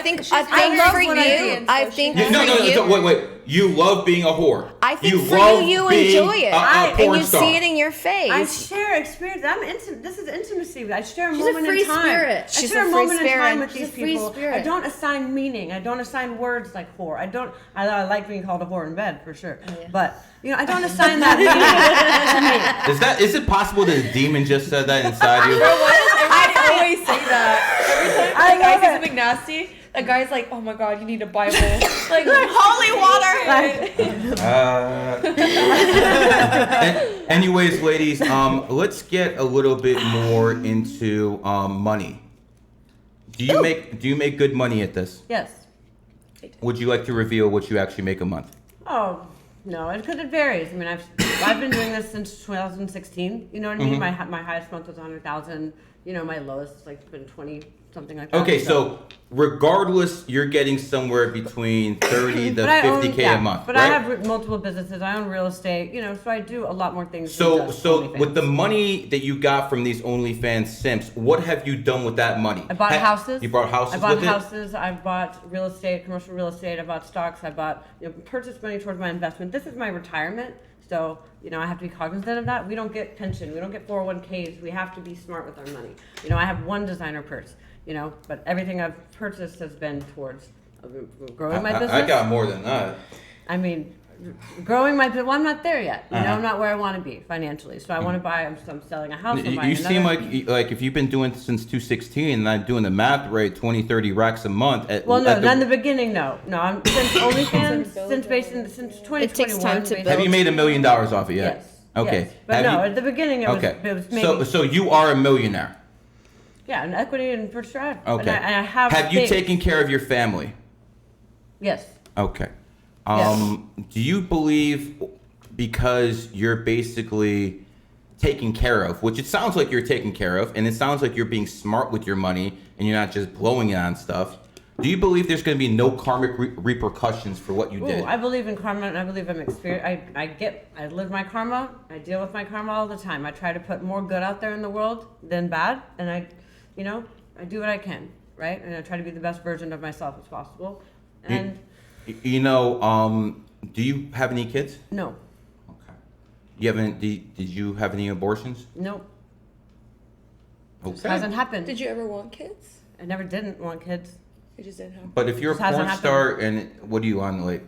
love for what I do, you. and I so think she for No, you. wait. You love being a whore. I think you for love you being enjoy it, a and porn you star. see it in your face. I share experience. This is intimacy. I share a She's a moment free in time. spirit. I She's share a a free moment in time spirit. with She's these a free people. spirit. I don't assign meaning. I don't assign words like whore. I like being called a whore in bed for sure. But I don't assign that meaning to me. Is it possible that a demon just said that inside you? Everybody always say that. Every time I a guy love says it. something nasty, a guy's like, "Oh my God, you need a Bible." Like holy water. Anyways, ladies, let's get a little bit more into money. Do you make good money at this? Yes. Would you like to reveal what you actually make a month? Oh no, because it varies. I mean, I've been doing this since 2016. You know what I mean? My highest month was 100,000. My lowest been 20 something like that. Okay, so regardless, you're getting somewhere between 30 to 50K a month, But right? I have multiple businesses. I own real estate. So I do a lot more things. So than just OnlyFans. with the money that you got from these OnlyFans simps, what have you done with that money? I bought houses. You bought houses I bought with houses. I bought real estate, commercial real estate. I bought stocks. I bought purchased money towards my investment. This is my retirement. So, I have to be cognizant of that. We don't get pension. We don't get 401ks. We have to be smart with our money. I have one designer purse, but everything I've purchased has been towards growing my business. I got more than that. I mean, growing my business. Well, I'm not there yet. I'm not where I want to be financially. So I want to buy. I'm selling a house. I'm buying You seem another. like if you've been doing it since 2016 and I'm doing the math right, 20, 30 racks a month. Well, no, not in the beginning, no. I'm since OnlyFans, since 2021. It takes time to build. Have you made $1 million off it yet? Yes. Okay. Yes. But Have no, you- at the beginning it was maybe, So you are a millionaire. yeah, an equity and for sure. Okay. And I have. Have you things. taken care of your family? Yes. Okay. Yes. Do you believe because you're basically taken care of, which it sounds like you're taken care of, and it sounds like you're being smart with your money and you're not just blowing it on stuff, do you believe there's going to be no karmic repercussions for what you Ooh, did? I believe in karma, and I believe I'm experienced. I live my karma. I deal with my karma all the time. I try to put more good out there in the world than bad, and I do what I can, right? And I try to be the best version of myself as possible. And Do you have any kids? no, Okay. Did you have any abortions? nope, Okay. it hasn't happened. did you ever want kids? I never didn't want kids. It just didn't happen. But if you're a Just hasn't porn happened. star and what are you on, like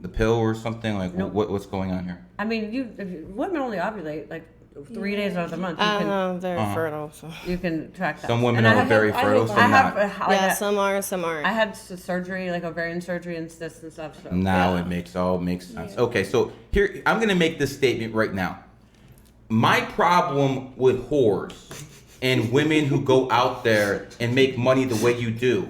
the pill or something? Like Nope. what's going on here? I mean, women only ovulate like 3 days out of the month. I don't know. They're Uh-huh. fertile. So. You can track that. Some women And are very fertile, some I have, not. Yeah, some are, some aren't. I had surgery, like ovarian surgery and cysts and stuff. So Now it makes sense. Okay, so here I'm gonna make this statement right now. My problem with whores and women who go out there and make money the way you do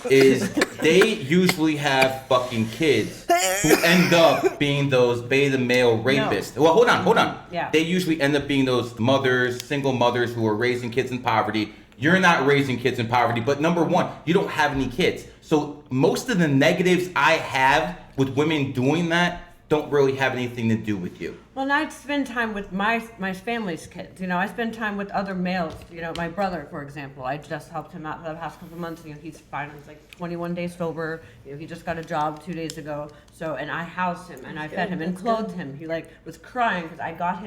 is they usually have fucking kids who end up being those beta male rapists. Well, hold on. Yeah. They usually end up being those mothers, single mothers who are raising kids in poverty. you're not raising kids in poverty. But number one, you don't have any kids. So most of the negatives I have with women doing that don't really have anything to do with you. Well, and I spend time with my family's kids. You know, I spend time with other males. You know, my brother, for example, I just helped him out the past couple of months. You know, he's fine. He's like 21 days sober. You know, he just got a job 2 days ago. So, and I housed him and I fed him and clothed him. He like was crying because I bought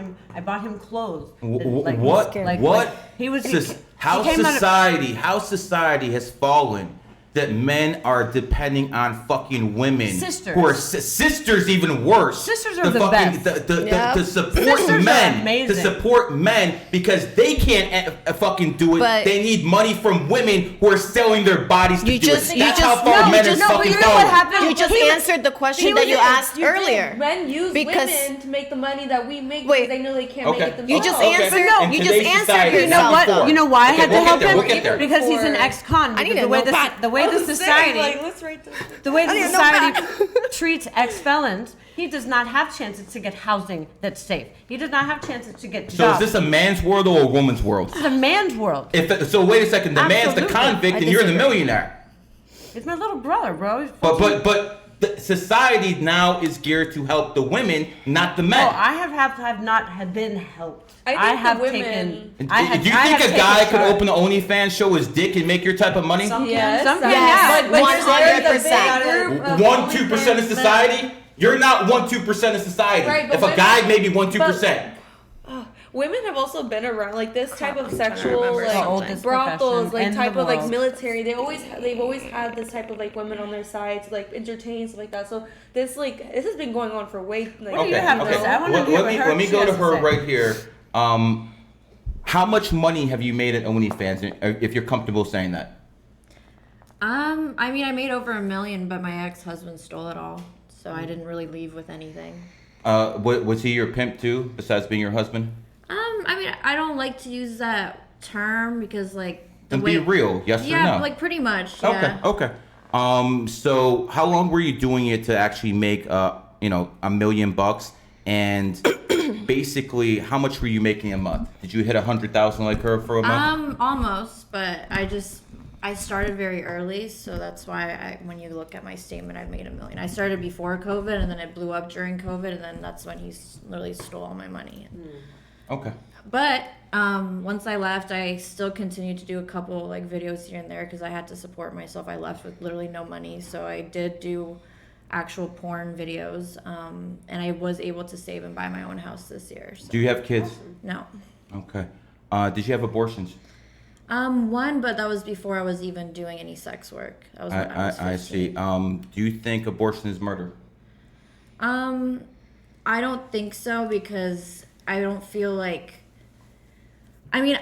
him clothes. Like, he was. How society has fallen. That men are depending on fucking women. Sisters. Who are sisters even worse. Sisters are the best. To support Sisters men. are amazing. To support men because they can't fucking do it. But they need money from women who are selling their bodies to do it. That's how far no, men you are just- fucking you know what falling. happened? You just answered the question that you asked earlier. Men use Because- women to make the money that we make Wait. because they know they can't Okay. make it themselves. You just Okay. answered. No, in You just today's answered society, yourself. You know what? though. You know why I had to we'll help get there, him? we'll get there. Because he's an Before- ex-con. I need Because to know back. the way the society, let's write this. the way the I need to know society back. treats ex-felons, he does not have chances to get housing that's safe. He does not have chances to get So jobs. is this a man's world or a woman's world? This is a man's world. So wait a second. The man's the Absolutely. convict and you're the disagree. millionaire. It's my little brother, bro. He's But fucking- the society now is geared to help the women, not the men. Oh, I have not have been helped. I think I have the women- taken. Do I have, you I think have a guy taken could charge. open an OnlyFans, show his dick, and make your type of money? Yes, Some can, Yes. yeah. but 100%. there's a big group of 1-2% of OnlyFans society? You're not 1-2% of society. Right, but If a women- guy, maybe 1-2%. Women have also been around like this type of I'm trying to sexual remember like oldest brothels, profession like in type the of like world. military. They've always had this type of like women on their side to like entertain stuff like that. So this has been going on for way like. What do you have to say? I wanna hear what Let me she go has to to her say. right here. How much money have you made at OnlyFans, if you're comfortable saying that? I mean, I made over $1 million, but my ex-husband stole it all, so I didn't really leave with anything. Was he your pimp too, besides being your husband? I mean, I don't like to use that term because, like, the Then way. be real, yes or Yeah, no? like pretty much. Yeah. Okay. So how long were you doing it to actually make $1 million? And basically, how much were you making a month? Did you hit 100,000 like her for a month? Almost, but I started very early, so that's why when you look at my statement, I've made $1 million. I started before COVID, and then it blew up during COVID, and then that's when he literally stole all my money. Okay. But once I left, I still continued to do a couple like videos here and there because I had to support myself. I left with literally no money, so I did do actual porn videos, and I was able to save and buy my own house this year. So. Do you have kids? No. Okay. Did you have abortions? One, but that was before I was even doing any sex work. That was when I was 15. I see. Do you think abortion is murder? I don't think so because I don't feel like. I mean,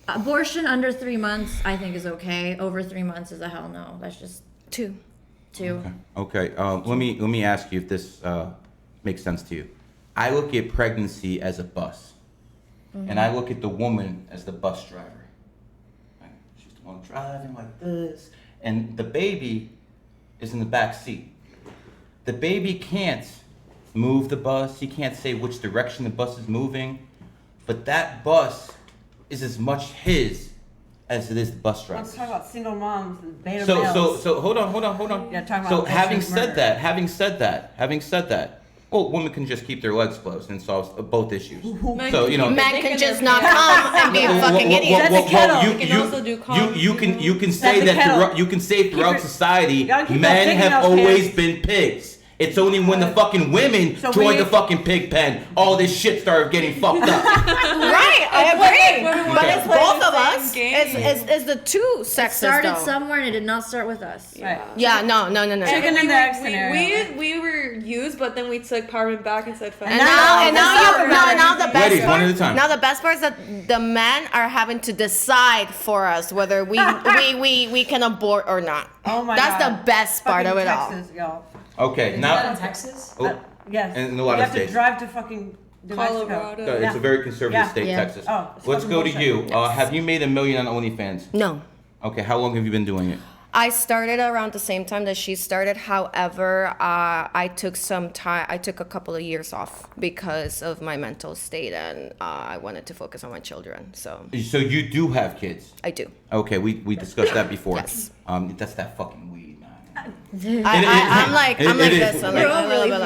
abortion under 3 months I think is okay. Over 3 months is a hell no. That's just 2. Okay. Let me ask you if this makes sense to you. I look at pregnancy as a bus, and I look at the woman as the bus driver. Right? She's the one driving like this, and the baby is in the back seat. The baby can't move the bus. He can't say which direction the bus is moving, but that bus is as much his as it is the bus driver. Let's talk about single moms and beta males. So hold on. Yeah, talk about So abortion having is murder. said that, well, women can just keep their legs closed and solve both issues. So Men can just not come and be a fucking idiot. You can also do you can say the that kettle. you can say throughout your- society, you gotta keep men that pig have in those always pants. been pigs. It's only when the fucking women So joined we- the fucking pig pen, all this shit started getting fucked up. Right, I agree. Women But wanna it's play both the of same us. game. It's the two It sexes started though. somewhere and it did not start with us. Right. Yeah, no. Chicken and the egg scenario. We were used, but then we took powerment back and said, And now the best Ladies, part. one at a time. Now the best part is that the men are having to decide for us whether we can abort or not. Oh my That's God. the best part Fucking of it all. Texas, y'all. Okay, in now Texas? Yes. And in a lot you of have states. to drive to fucking New Mexico. Colorado. it's a very conservative Yeah. state, Yeah. Texas. Oh, it's Let's fucking go to bullshit. you. Have you made $1 million on OnlyFans? No. Okay, how long have you been doing it? I started around the same time that she started. However, I took some time. I took a couple of years off because of my mental state, and I wanted to focus on my children. So you do have kids? I do. Okay, we discussed that before. Yes. That's that fucking weed, man. I'm like this. I'm like,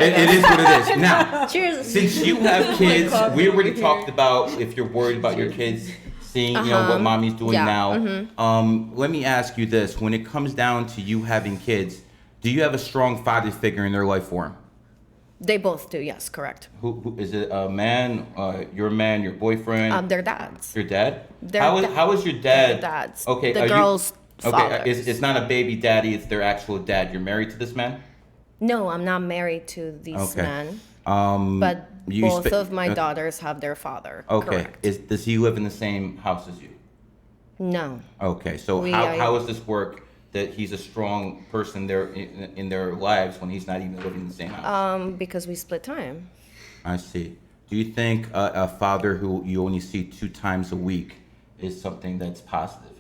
it is what it is. Now, Cheers. since you have kids, we already talked about if you're worried about your kids seeing, what mommy's doing now. Let me ask you this: when it comes down to you having kids, do you have a strong father figure in their life for them? They both do. Yes, correct. Who is it? A man? Your boyfriend? Their dads. Your dad? Their How is your dad? Their dads. Okay, The girls' fathers. Okay, it's not a baby daddy; it's their actual dad. You're married to this man? No, I'm not married to these men. But you both of my daughters have their father. Okay. Correct. Does he live in the same house as you? No. Okay. So how does this work? That he's a strong person there in their lives when he's not even living in the same house. Because we split time. I see. Do you think a father who you only see 2 times a week is something that's positive?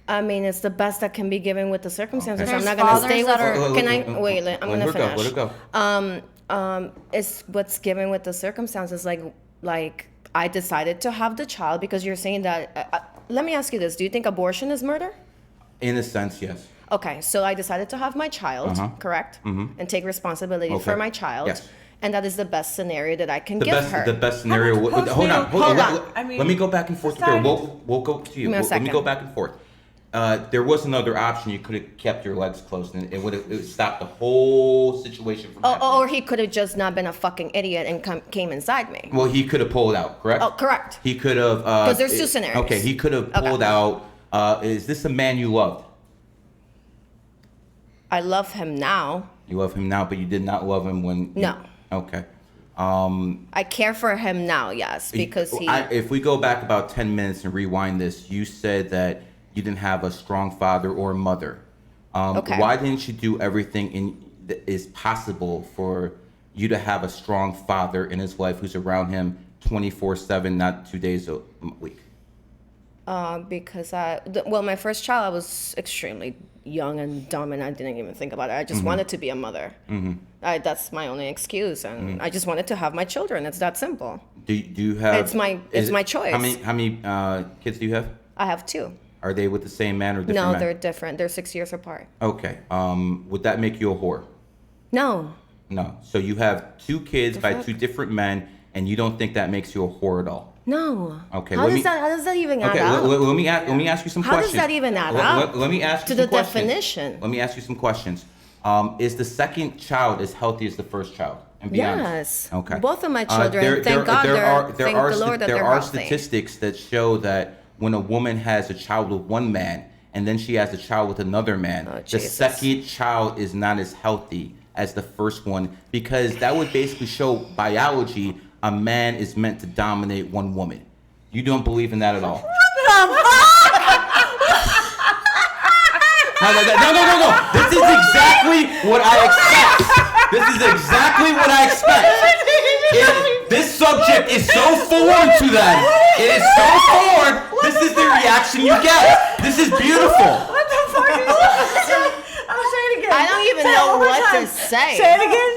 I mean, it's the best that can be given with the circumstances. Okay. I'm not gonna stay with fathers her. that Can I wait? I'm gonna finish. Let it go. It's what's given with the circumstances. Like I decided to have the child because you're saying that. Let me ask you this: do you think abortion is murder? In a sense, yes. Okay, so I decided to have my child, correct, and take responsibility for my child. Yes. And that is the best scenario that I can give her. The best scenario. Hold on. I mean, let me go back and forth with her. We'll go to you. Let me go back and forth. There was another option. You could have kept your legs closed, and it would stopped the whole situation from happening. Or he could have just not been a fucking idiot and came inside me. Well, he could have pulled out, correct? Oh, correct. He could have. Because there's 2 scenarios. Okay, he could have pulled out. Is this a man you loved? I love him now. You love him now, but you did not love him when. No. Okay. I care for him now, yes, because if we go back about 10 minutes and rewind this, you said that you didn't have a strong father or mother. Okay. Why didn't you do everything that is possible for you to have a strong father in his life who's around him 24/7, not 2 days a week? because my first child, I was extremely young and dumb, and I didn't even think about it. I just wanted to be a mother. That's my only excuse, and I just wanted to have my children. It's that simple. Do you have? It's my choice. How many kids do you have? I have 2. Are they with the same man or different No, men? they're different. They're 6 years apart. Okay. Would that make you a whore? No. No. So you have 2 kids by 2 different men, and you don't think that makes you a whore at all? No. Okay. How does that even add up? Let me ask you some How questions. does that even add up? Let me ask you to some the questions. definition. Let me ask you some questions. Is the second child as healthy as the first child? And be honest. Yes. Okay. Both of my children, thank God, thank the Lord that they're healthy. Statistics that show that when a woman has a child with one man and then she has a child with another man, the Jesus. second child is not as healthy as the first one, because that would basically show biology a man is meant to dominate one woman. You don't believe in that at all? No. This is exactly what I expect. This subject is so foreign to them. It is so foreign. This is the reaction you get. This is beautiful. What the fuck is that? I'll say it again. I don't even know what to say. Say it again.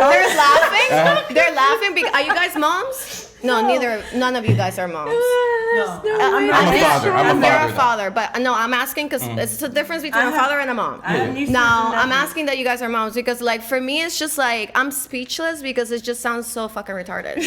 They're laughing. They're laughing because, are you guys moms? No, none of you guys are moms. No, I'm a father. You're a father, but no, I'm asking because it's the difference between a father and a mom. Now, I'm asking that you guys are moms because, like, for me, it's just like I'm speechless because it just sounds so fucking retarded.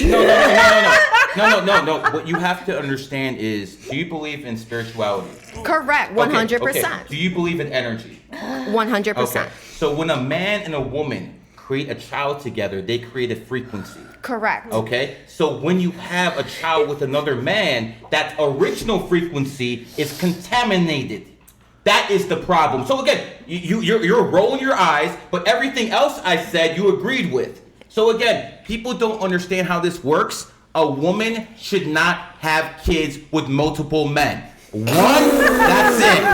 No. What you have to understand is, do you believe in spirituality? Correct, 100%. Okay. Do you believe in energy? 100%. Okay. So when a man and a woman create a child together, they create a frequency. Correct. Okay, so when you have a child with another man, that original frequency is contaminated. That is the problem. So again, you're rolling your eyes, but everything else I said you agreed with. So again, people don't understand how this works. A woman should not have kids with multiple men. One, that's it.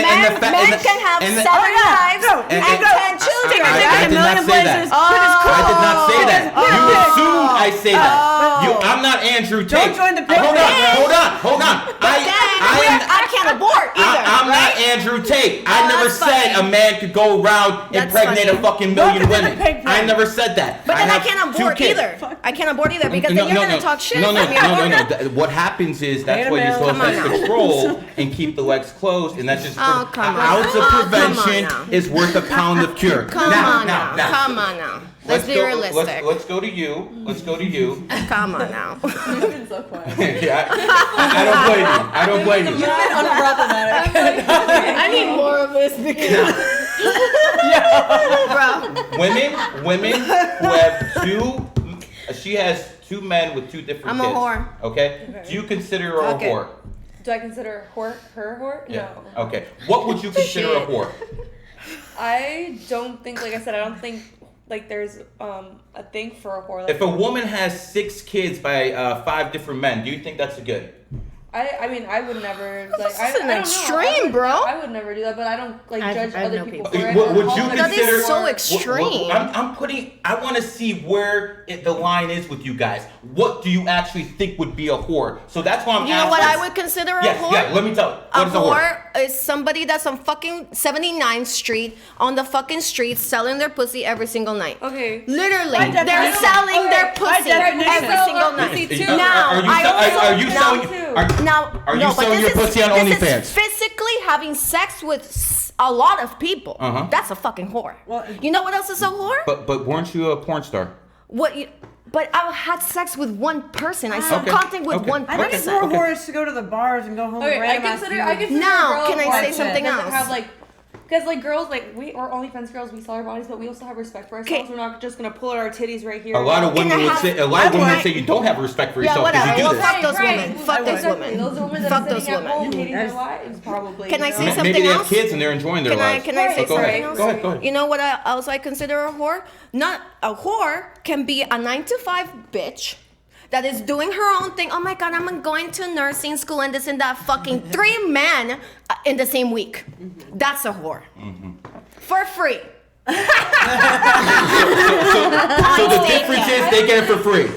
Men can have 7 wives and 10 children. I did not say that. I did not say that. You assumed I say that. I'm not Andrew Tate. Don't join the picture. Hold on. I can't abort either. I'm not Andrew Tate. I never said a man could go around impregnate a fucking million women. I never said that. But then I can't abort either. I can't abort either because then you're gonna talk shit. No. What happens is that's why you're supposed to control and keep the legs closed, and that's just Oh, come on. ounce of prevention is worth a pound of cure. Come on now. Let's be realistic. Let's go to you. Come on now. You've been so quiet. Yeah, I don't blame you. You've been unproblematic. I need more of this because Women who have two. She has 2 men with 2 different I'm a kids. whore. Okay? Do you consider her a whore? Do I consider her whore? Yeah. No. Okay. What would you consider a whore? I don't think, like I said, I don't think like there's a thing for a whore. Like, If a woman has 6 kids by 5 different men, do you think that's good? I mean, I would never. Like, This is I an don't know. extreme, bro. I would never do that, but I don't like judge I have other no people for people. it. Would you All That consider? is so extreme. I want to see where the line is with you guys. What do you actually think would be a whore? So that's why I'm asking. You know what I would consider a whore? Yeah, let me tell you. A What is a whore? whore is somebody that's on fucking 79th Street on the fucking streets selling their pussy every single night. Okay. Literally, By they're definition. selling their Okay, by pussy definition. every single night. Pussy too. Now, Are you selling? Are you selling your pussy on OnlyFans? This is physically having sex with a lot of people. That's a fucking whore. Well, You know what else is a whore? But weren't you a porn star? But I had sex with one person. I saw Okay. content with Okay. one I think it's person. more whores to go to the bars and go home Okay, and I random ass consider dudes. Now, a girl can I a say whore something that doesn't else? Have like, because like girls, like we're OnlyFans girls, we sell our bodies, but we also have respect for ourselves. Okay. We're not just gonna pull out our titties right here. A lot of Can I women would have- say. A lot of women would Right. say you don't have respect for Yeah, yourself because whatever. you do Well, this. fuck those women. Fuck those Exactly. women. Those women that Fuck are those sitting at women. home hating their Yes. lives, probably. Can I you say know? something Maybe they have else? kids and they're enjoying their lives. Can I say But go ahead. something else? Go ahead. You know what else I consider a whore? Not a whore can be a 9-to-5 bitch that is doing her own thing. Oh my god, I'm going to nursing school and this and that. Fucking 3 men in the same week. That's a whore. For free. So the difference is they get it for free.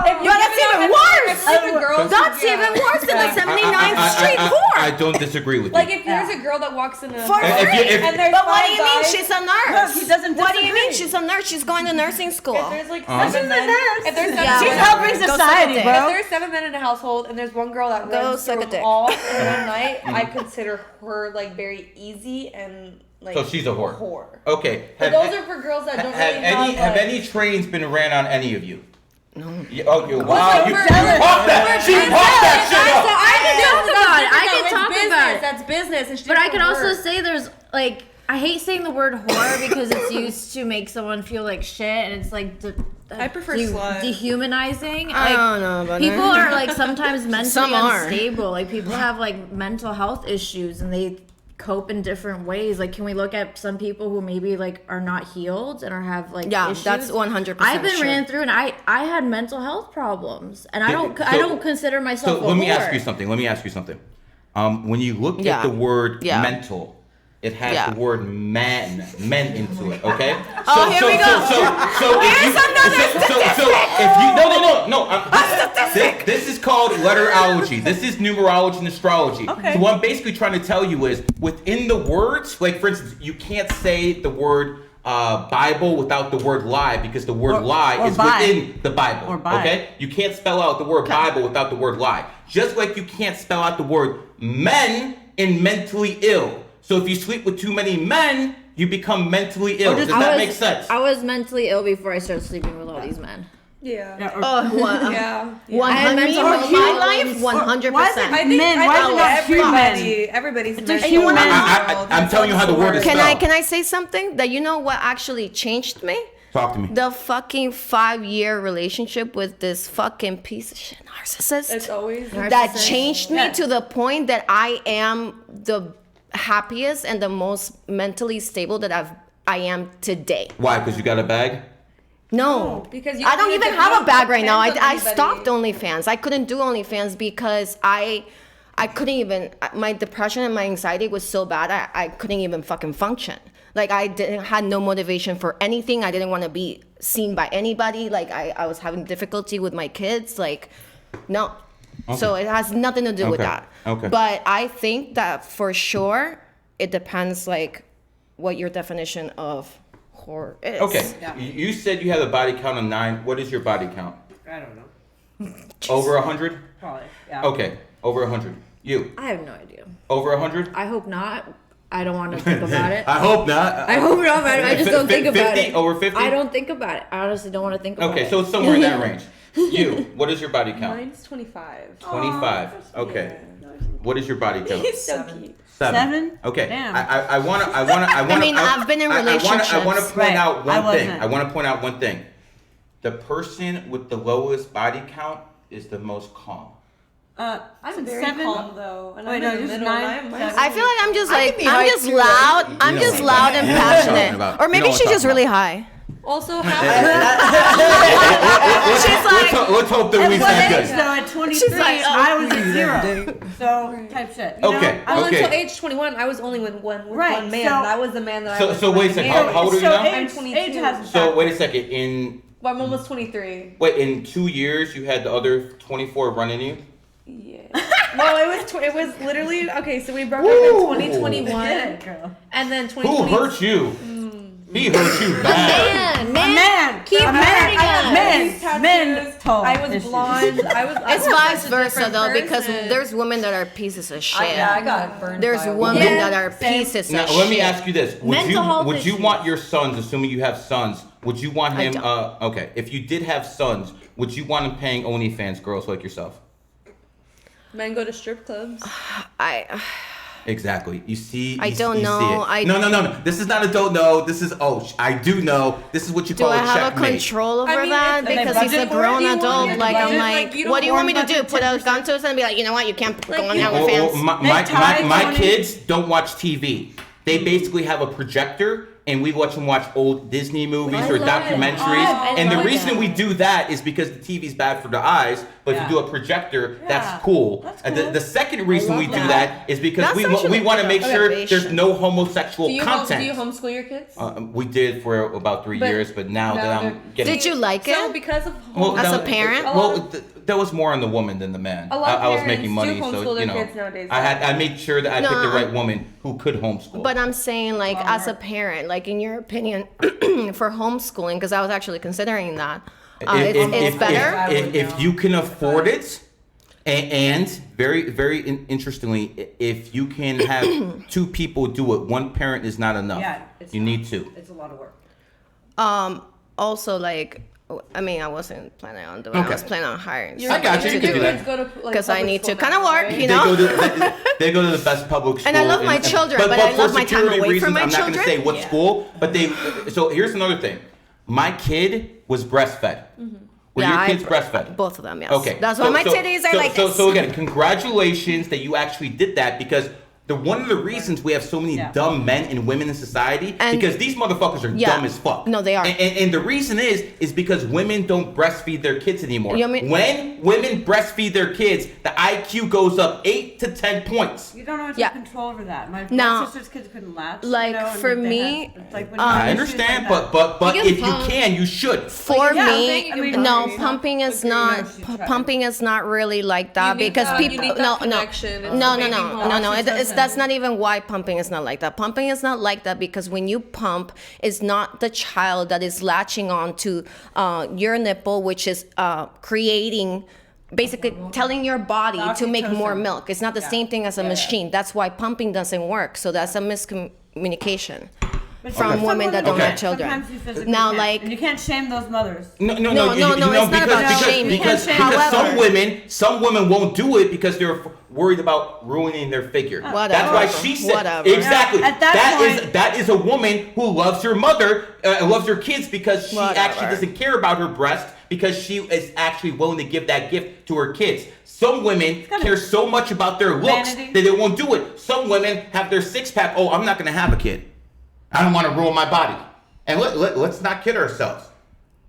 If you But that's give it even out, worse. if the girls That's yeah. even worse than the 79th Street I whore. don't disagree with you. Like if there's a girl that walks in a For If free. you- if- and there's But what five do you mean guys, she's a nurse? Look, he doesn't What do you mean disagree. she's a nurse? She's going to nursing school. If there's like Uh-huh. 7 men, if there's 7 Yeah, She's whatever. helping Go suck a society, dick. bro. If there's 7 men in a household and there's one girl that Go runs suck a through dick. all in one night, I consider her like very easy and like. So she's a whore. Okay. But those are for girls that don't really have like, any trains been ran on any of you? No. Oh, you, wow, so you for- popped that. She popped that shit up. I can talk about it. I can it's talk business. about it. That's business. And she But did I it could for also work. say there's like I hate saying the word whore because it's used to make someone feel like shit and it's like I prefer slut. dehumanizing. I Like, don't know about people that. are like sometimes mentally Some are. unstable. Like people have like mental health issues and they cope in different ways. Like, can we look at some people who maybe like are not healed and or have like Yeah, issues? that's 100% I've been sure. ran through and I had mental health problems and I So- don't consider myself So a let me whore. ask you something. When you look Yeah. at the word Yeah. mental, it has Yeah. the word men into it. Okay. Oh, here we go. So Here's another so if you no. This is called letterology. This is numerology and astrology. Okay. So what I'm basically trying to tell you is within the words, like for instance, you can't say the word Bible without the word lie because the word lie or is bi. within the Bible. Or bi. Okay? You can't spell out the word Bible without the word lie. Just like you can't spell out the word men in mentally ill. So if you sleep with too many men, you become mentally ill. Does that make sense? I was mentally ill before I started sleeping with all these men. Yeah. Yeah, or- Yeah. I had mental health my problems. life, 100%. Why is it I think, men? I Why think is it not human? everybody's It's meant a to human. know. I'm telling you how the word is Can spelled. I say something that you know what actually changed me? Talk to me. The fucking 5-year relationship with this fucking piece of shit narcissist. It's always That changed me Yeah. to the point that I am the happiest and the most mentally stable that I am today. Why? Because you got a bag? No, because you I don't can't even have a depend bag right now. on I anybody. stopped OnlyFans. I couldn't do OnlyFans because I I couldn't even, my depression and my anxiety was so bad, I couldn't even fucking function. Like had no motivation for anything. I didn't want to be seen by anybody. Like I was having difficulty with my kids. Like, no. Okay. So it has nothing to do with that. Okay. But I think that for sure, it depends like what your definition of horror is. Okay. Yeah. You said you had a body count of 9. What is your body count? I don't know. Over 100? Probably. Yeah. Okay. Over 100. You? I have no idea. Over 100? I hope not. I don't want to think about it. I hope not. I hope not, but I just don't think about 50? it. Over 50? I don't think about it. I honestly don't want to think about it. Okay, so it's somewhere in that range. You, what is your body count? Mine's 25. 25. Okay. What is your body count? He's so cute. 7? Okay. Damn. I want to. I mean, I've been in relationships. I want to point Right. out one thing. wasn't. I want to point out one thing. The person with the lowest body count is the most calm. I'm very 7. calm though. And Wait, I'm no, in the just middle. 9, Mine's I feel like I'm just I like, can be I'm high just too, loud. right? I'm You know just what loud I'm and talking about. passionate. about. Or You maybe know what she's I'm just talking really about. high. also Let's hope that we At what sound age good. though? At 23, like, oh, I was at 0. So type shit. You Okay. Know? Well, Okay. until age 21, I was only with one Right, man. so- That was the man that I So- was. so wait a second. How old are you so now? Age, I'm 22. age has So wait a second. In Well, I'm almost 23. in 2 years, you had the other 24 running you. Yeah. Well, it was literally okay. So we broke up in 2021, girl. and then Who 2020. hurt you? He hurt you bad. Man, keep a hurting man, us. men, told I was issues. blonde. I It's was vice such a versa different though, because person. there's women that are pieces of shit. I got burned. There's by a women Yeah, that are same. pieces Now of shit. let me ask you this: Mental health would you issues. want your sons, assuming you have sons, would you want I him? don't. Okay, if you did have sons, would you want him paying OnlyFans girls like yourself? Men go to strip clubs. Exactly. You see. I you don't see know. it. No. This is not a don't know. This is I do know. This is what you Do call I a have a checkmate. control over I mean, that? if they Because he's a budget for it, grown do you want adult. me to Like I'm budget? like, Like, you what do you don't want me to want do? Put a gun to us and be like, you know what? You can't go on you- OnlyFans. My kids don't watch TV. They basically have a projector, and we watch them watch old Disney movies I or love it. documentaries. I And the love reason that. we do that is because the TV's bad for the eyes. But if you do a projector, that's cool. That's And cool. the second reason love we do that. that is because That's we actually want to make sure motivation. there's no homosexual Do you content. homeschool your kids? We did for about 3 But years, but now that now I'm they're- getting. Did you like So it? because of Well, As that a was- parent? Well, that was more on the woman than the man. A lot of I was parents making money, do so homeschool you their know, kids nowadays. I made sure that I No, picked the I- right woman who could homeschool. But I'm saying, like, as a parent, like, in your opinion, for homeschooling, because I was actually considering that, it's better. If you can afford it, and very, very interestingly, if you can have 2 people do it, one parent is not enough. Yeah, you need 2. It's a lot of work. Also, like, I mean, I wasn't planning on doing it. I was planning on hiring. I got you. You can do that. Because I need to kind of work, you know? They go to the best public school. And I love my children, but I for love my time security away from my I'm not children. going to say what school, but they. So here's another thing. My kid was breastfed. Were your kids breastfed? Both of them, yes. Okay. That's why my titties are like this. So again, congratulations that you actually did that, because one of the reasons we have so many dumb men and women in society, And- because these motherfuckers are Yeah. dumb as fuck. No, they are. And the reason is because women don't breastfeed their kids anymore. You mean- When women breastfeed their kids, the IQ goes up 8 to 10 points. You don't always Yeah. have control over that. My No. sister's kids couldn't latch. Like, you know, and for they me, had, like, when you I have issues understand, like that. but You if can you pump. can, you should. For yeah, me, I mean, no, you know, pumping is agree, not. no, she tried. Pumping is not really like that You need because that- you people. need that No, connection. It's no, the no, baby no, pump. no, no. She doesn't. That's not even why pumping is not like that. Pumping is not like that because when you pump, it's not the child that is latching on to your nipple, which is creating. Basically, telling your body to make more Oxytocin. milk. It's not the same thing as a machine. That's why pumping doesn't work. So that's a miscommunication from Okay. women that don't Okay. have children. Sometimes you physically Now, can't. like, and you can't shame those mothers. No, No, it's not about shaming. Because However- some women won't do it because they're worried about ruining their figure. Whatever. That's why she said Whatever. exactly. At that point- that is a woman who loves her mother, loves her kids because she Whatever. actually doesn't care about her breast because she is actually willing to give that gift to her kids. Some women care so much about their looks Vanity. that they won't do it. Some women have their 6-pack. Oh, I'm not going to have a kid. I don't want to ruin my body. And let's not kid ourselves.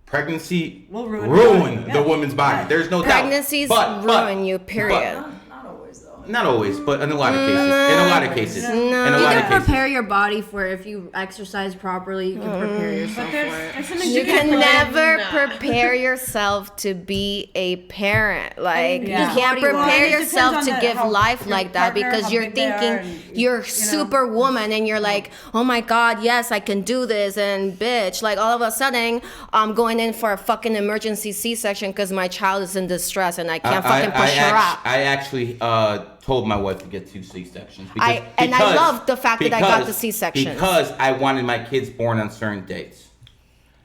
Pregnancy Will ruin ruin your body. the Yeah. woman's body. Yeah. There's no Pregnancies doubt. ruin you, period. Not always though. not always, but in a lot of cases. In a lot of cases. In a You lot of can cases. prepare your body for it. If you exercise properly, you can prepare yourself But for there's it. something You to can get never prepare yourself to be a parent. Like Yeah. you can't Body-wise. prepare It depends yourself on to the- give how life your like that partner, because how you're big they are, thinking and, you're you know. superwoman and you're like, oh my god, yes, I can do this, and bitch, like all of a sudden I'm going in for a fucking emergency C-section because my child is in distress and I can't fucking push her out. I actually told my wife to get 2 C-sections. I love the fact that I got the C-sections. Because I wanted my kids born on certain dates.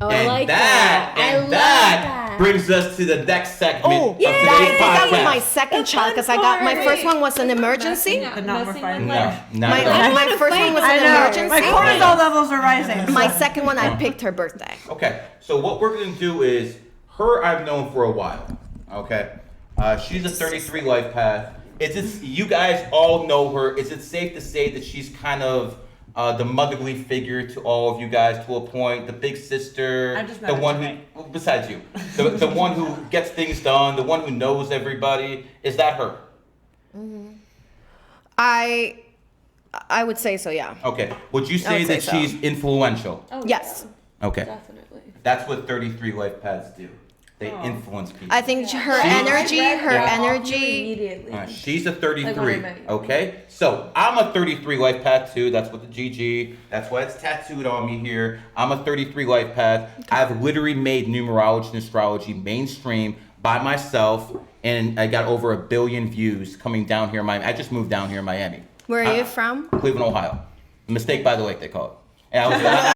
Oh, and I like that. I love that. brings us to the next segment Oh, of today's that was podcast. my second child because I got my first one was an emergency. But not for fighting. No, not My, at all. my first one was I an know. emergency. My cortisol levels are rising. My second one, I picked her birthday. Okay, so what we're gonna do is her I've known for a while. Okay, she's a 33 life path. Is it you guys all know her? Is it safe to say that she's kind of the motherly figure to all of you guys to a point, the big sister, I just met the her one today. who, besides you, the one who gets things done, the one who knows everybody? Is that her? I would say so, yeah. Okay. Would you I say would say that so. she's influential? Oh, Yes. Okay. definitely. That's what 33 life paths do. They Oh. influence people. I think her She- energy, her Yeah. energy. Immediately. She's a Like 33. when I met you. Okay. So I'm a 33 life path too. That's what the GG. That's why it's tattooed on me here. I'm a 33 life path. I've literally made numerology and astrology mainstream by myself, and I got over 1 billion views coming down here in Miami. I just moved down here in Miami. Where are you from? Cleveland, Ohio. Mistake by the lake, they call it. And I was